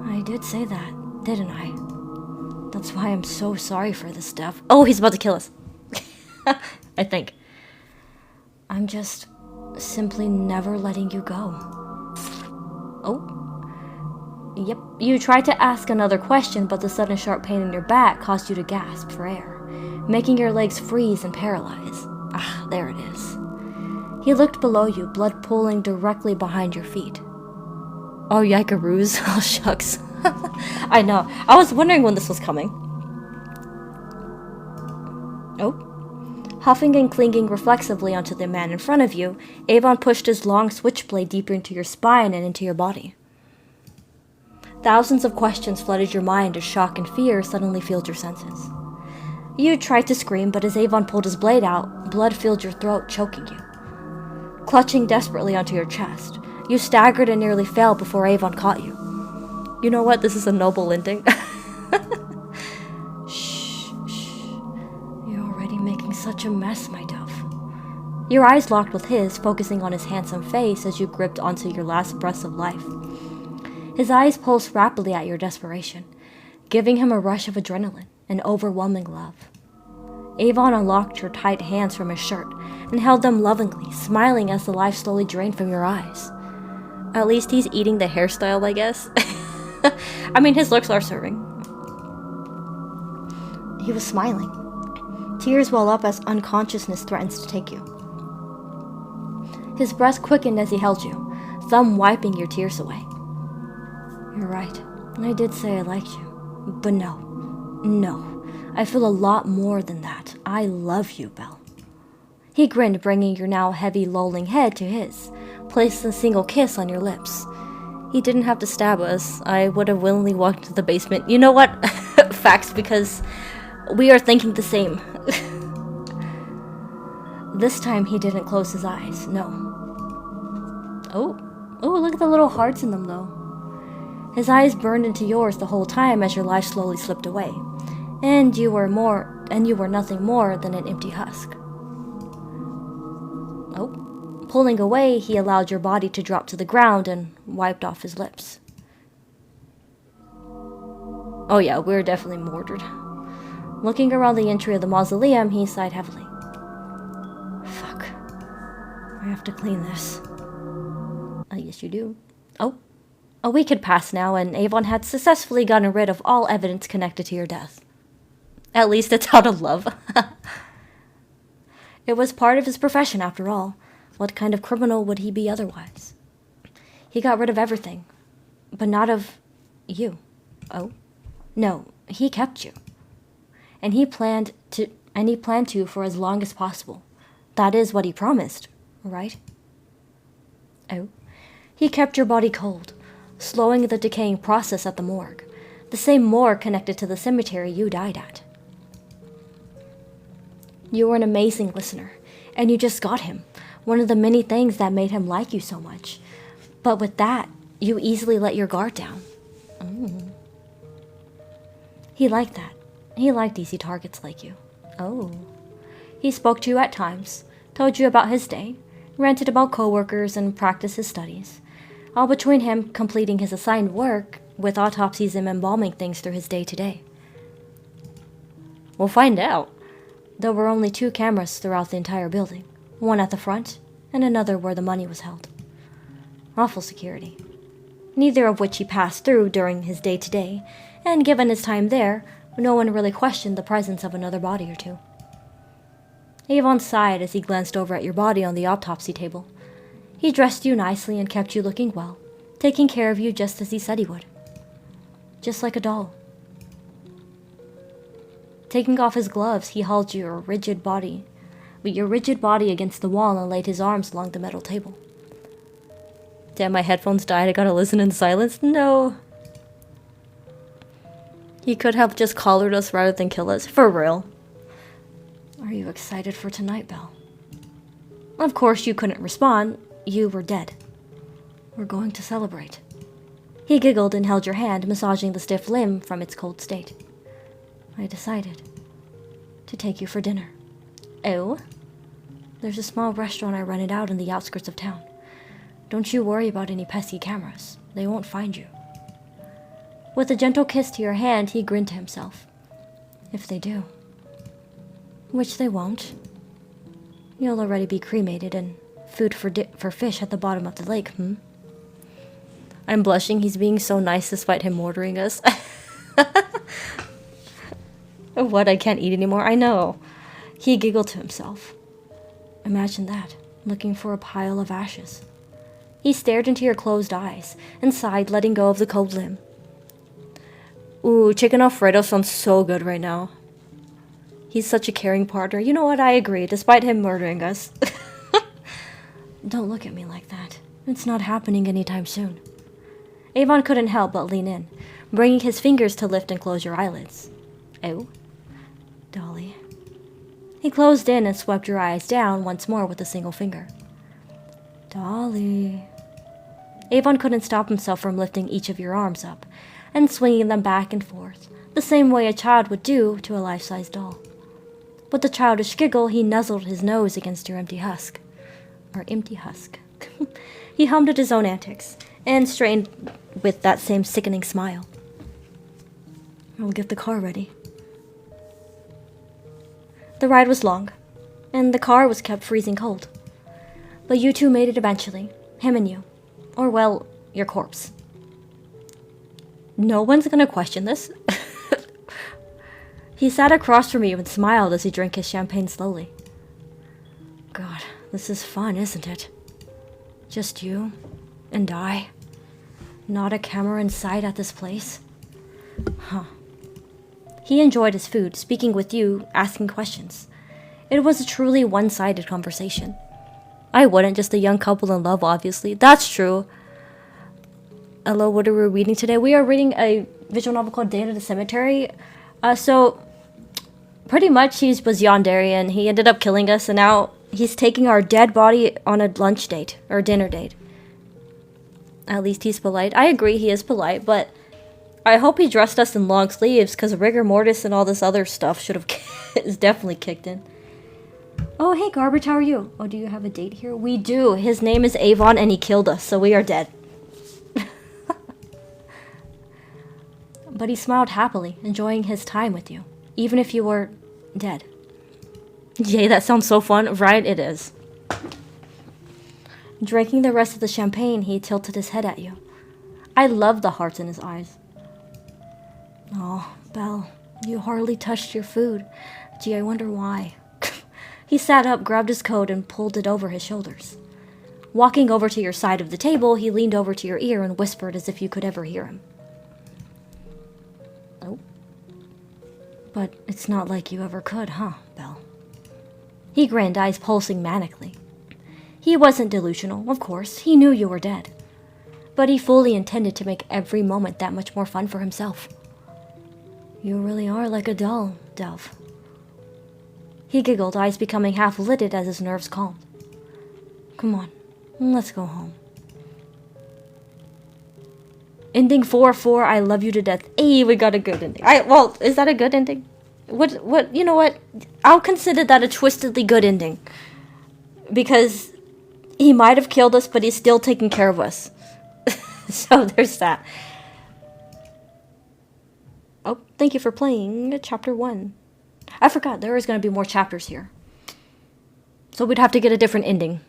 I did say that, didn't I? That's why I'm so sorry for this stuff. Oh, he's about to kill us. I think. I'm just simply never letting you go. Oh. Yep. You tried to ask another question, but the sudden sharp pain in your back caused you to gasp for air, making your legs freeze and paralyze. Ah, there it is. He looked below you, blood pooling directly behind your feet. Oh, yikaroos. Oh, shucks. I know. I was wondering when this was coming. Oh. Huffing and clinging reflexively onto the man in front of you, Avon pushed his long switchblade deeper into your spine and into your body. Thousands of questions flooded your mind as shock and fear suddenly filled your senses. You tried to scream, but as Avon pulled his blade out, blood filled your throat, choking you. Clutching desperately onto your chest, you staggered and nearly fell before Avon caught you. You know what? This is a noble ending. Shh. You're already making such a mess, my dove. Your eyes locked with his, focusing on his handsome face as you gripped onto your last breaths of life. His eyes pulsed rapidly at your desperation, giving him a rush of adrenaline and overwhelming love. Avon unlocked your tight hands from his shirt and held them lovingly, smiling as the life slowly drained from your eyes. At least he's eating the hairstyle, I guess. I mean, his looks are serving. He was smiling. Tears well up as unconsciousness threatens to take you. His breath quickened as he held you, thumb wiping your tears away. You're right. I did say I liked you. But no. I feel a lot more than that. I love you, Belle. He grinned, bringing your now heavy, lolling head to his, placed a single kiss on your lips. He didn't have to stab us. I would have willingly walked to the basement. You know what? facts because we are thinking the same. This time he didn't close his eyes, no. Oh, look at the little hearts in them though. His eyes burned into yours the whole time as your life slowly slipped away, and you were nothing more than an empty husk. Oh, pulling away, he allowed your body to drop to the ground and wiped off his lips. Oh yeah, we're definitely murdered. Looking around the entry of the mausoleum, he sighed heavily. Fuck. I have to clean this. Yes, you do. Oh. A week had passed now, and Avon had successfully gotten rid of all evidence connected to your death. At least it's out of love. It was part of his profession, after all. What kind of criminal would he be otherwise? He got rid of everything, but not of you. Oh? No, he kept you. And he planned to for as long as possible. That is what he promised, right? Oh? He kept your body cold, slowing the decaying process at the morgue, the same morgue connected to the cemetery you died at. You were an amazing listener, and you just got him, one of the many things that made him like you so much. But with that, you easily let your guard down. He liked that. He liked easy targets like you. Oh. He spoke to you at times, told you about his day, ranted about coworkers, and practiced his studies, all between him completing his assigned work with autopsies and embalming things through his day-to-day. We'll find out. There were only 2 cameras throughout the entire building, one at the front and another where the money was held. Awful security. Neither of which he passed through during his day-to-day, and given his time there, no one really questioned the presence of another body or two. Avon sighed as he glanced over at your body on the autopsy table. He dressed you nicely and kept you looking well, taking care of you just as he said he would. Just like a doll. Taking off his gloves, he hauled your rigid body against the wall and laid his arms along the metal table. Damn, my headphones died. I gotta listen in silence. No. He could have just collared us rather than kill us. For real. Are you excited for tonight, Belle? Of course you couldn't respond. You were dead. We're going to celebrate. He giggled and held your hand, massaging the stiff limb from its cold state. I decided to take you for dinner. Oh? There's a small restaurant I rented out in the outskirts of town. Don't you worry about any pesky cameras. They won't find you. With a gentle kiss to your hand, he grinned to himself. If they do. Which they won't. You'll already be cremated and food for fish at the bottom of the lake, I'm blushing. He's being so nice despite him murdering us. What? I can't eat anymore? I know. He giggled to himself. Imagine that, looking for a pile of ashes. He stared into your closed eyes and sighed, letting go of the cold limb. Ooh, chicken Alfredo sounds so good right now. He's such a caring partner. You know what? I agree, despite him murdering us. Don't look at me like that. It's not happening anytime soon. Avon couldn't help but lean in, bringing his fingers to lift and close your eyelids. Oh? Dolly. He closed in and swept your eyes down once more with a single finger. Dolly. Avon couldn't stop himself from lifting each of your arms up and swinging them back and forth, the same way a child would do to a life-size doll. With a childish giggle, he nuzzled his nose against your empty husk. He hummed at his own antics and straightened with that same sickening smile. I'll get the car ready. The ride was long, and the car was kept freezing cold. But you two made it eventually, him and you. Or, well, your corpse. No one's gonna question this. He sat across from you and smiled as he drank his champagne slowly. God, this is fun, isn't it? Just you and I. Not a camera in sight at this place. Huh. He enjoyed his food, speaking with you, asking questions. It was a truly one-sided conversation. I wouldn't, just a young couple in love, obviously. That's true. Hello, what are we reading today? We are reading a visual novel called Day to the Cemetery So pretty much he was yandere and he ended up killing us, and now he's taking our dead body on a lunch date or dinner date. At least he's polite. I agree he is polite, but I hope he dressed us in long sleeves, because rigor mortis and all this other stuff should have is definitely kicked in. Oh, hey Garbage, how are you? Oh, do you have a date here? We do. His name is Avon and he killed us, so we are dead. But he smiled happily, enjoying his time with you, even if you were dead. Yay, that sounds so fun. Right, it is. Drinking the rest of the champagne, he tilted his head at you. I love the hearts in his eyes. Oh, Belle, you hardly touched your food. Gee, I wonder why. He sat up, grabbed his coat, and pulled it over his shoulders. Walking over to your side of the table, he leaned over to your ear and whispered as if you could ever hear him. Oh. But it's not like you ever could, huh, Belle? He grinned, eyes pulsing manically. He wasn't delusional, of course. He knew you were dead. But he fully intended to make every moment that much more fun for himself. You really are like a doll, Dove. He giggled, eyes becoming half-lidded as his nerves calmed. Come on, let's go home. Ending 4-4, I love you to death. Hey, we got a good ending. Well, is that a good ending? You know what? I'll consider that a twistedly good ending. Because he might have killed us, but he's still taking care of us. So there's that. Oh, thank you for playing Chapter 1. I forgot, there is going to be more chapters here. So we'd have to get a different ending.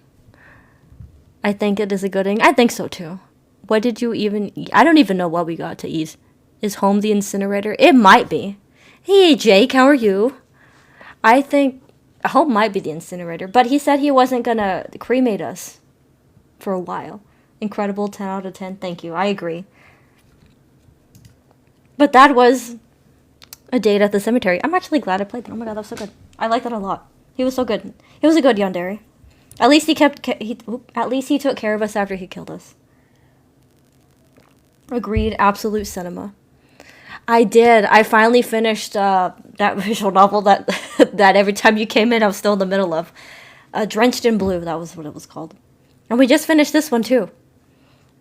I think it is a good ending. I think so too. What did you even eat? I don't even know what we got to eat. Is home the incinerator? It might be. Hey, Jake, how are you? I think home might be the incinerator. But he said he wasn't going to cremate us for a while. Incredible, 10 out of 10. Thank you. I agree. But that was a date at the cemetery. I'm actually glad I played that. Oh my god, that was so good. I like that a lot. He was so good. He was a good yandere. At least at least he took care of us after he killed us. Agreed. Absolute cinema. I did. I finally finished that visual novel that that every time you came in, I was still in the middle of. Drenched in Blue. That was what it was called. And we just finished this one too.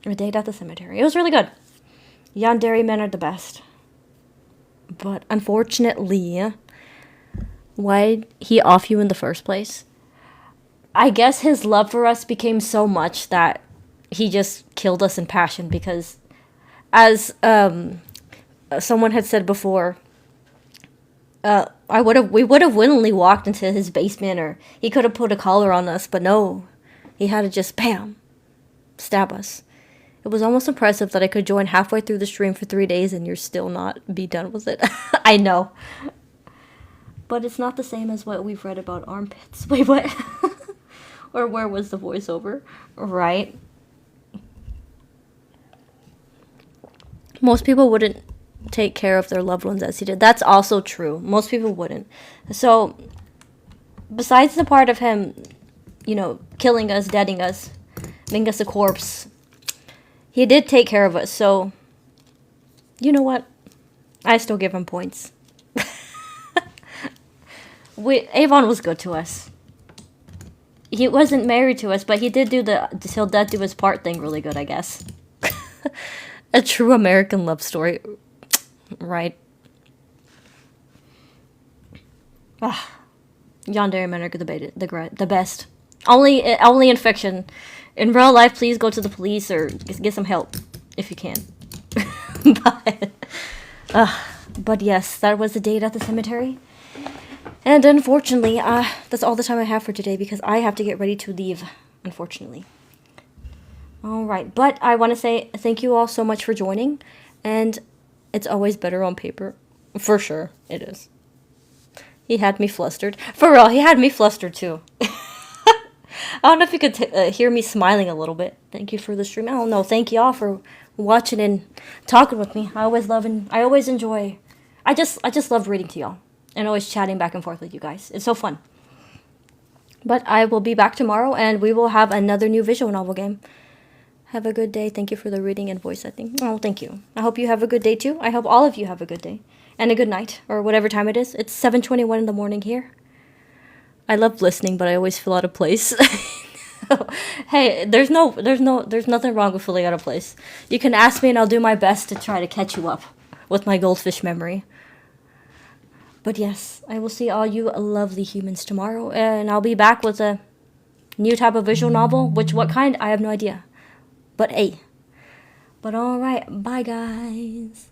A date at the cemetery. It was really good. Yandere men are the best. But unfortunately, why'd he off you in the first place? I guess his love for us became so much that he just killed us in passion, because as someone had said before, we would have willingly walked into his basement, or he could have put a collar on us, but no, he had to just bam, stab us. It was almost impressive that I could join halfway through the stream for 3 days and you're still not be done with it. I know. But it's not the same as what we've read about armpits. Wait, what? Or where was the voiceover? Right. Most people wouldn't take care of their loved ones as he did. That's also true. Most people wouldn't. So, besides the part of him, killing us, deading us, making us a corpse, he did take care of us, so, you know what? I still give him points. Avon was good to us. He wasn't married to us, but he did do the till death do his part thing really good, I guess. A true American love story. Right. Yandere men are the best. Only in fiction. In real life, please go to the police or get some help if you can. But yes, that was the date at the cemetery. And unfortunately, that's all the time I have for today, because I have to get ready to leave, unfortunately. Alright, but I want to say thank you all so much for joining, and it's always better on paper. For sure, it is. He had me flustered. For real, he had me flustered too. I don't know if you could hear me smiling a little bit. Thank you for the stream. I don't know. Thank y'all for watching and talking with me. I always enjoy. I just love reading to y'all and always chatting back and forth with you guys. It's so fun. But I will be back tomorrow, and we will have another new visual novel game. Have a good day. Thank you for the reading and voice acting. Oh, thank you. I hope you have a good day too. I hope all of you have a good day. and a good night, or whatever time it is. It's 7:21 in the morning here. I love listening, but I always feel out of place. Hey, there's nothing wrong with feeling out of place. You can ask me and I'll do my best to try to catch you up with my goldfish memory. But yes, I will see all you lovely humans tomorrow, and I'll be back with a new type of visual novel. What kind? I have no idea. But hey. But alright, bye guys.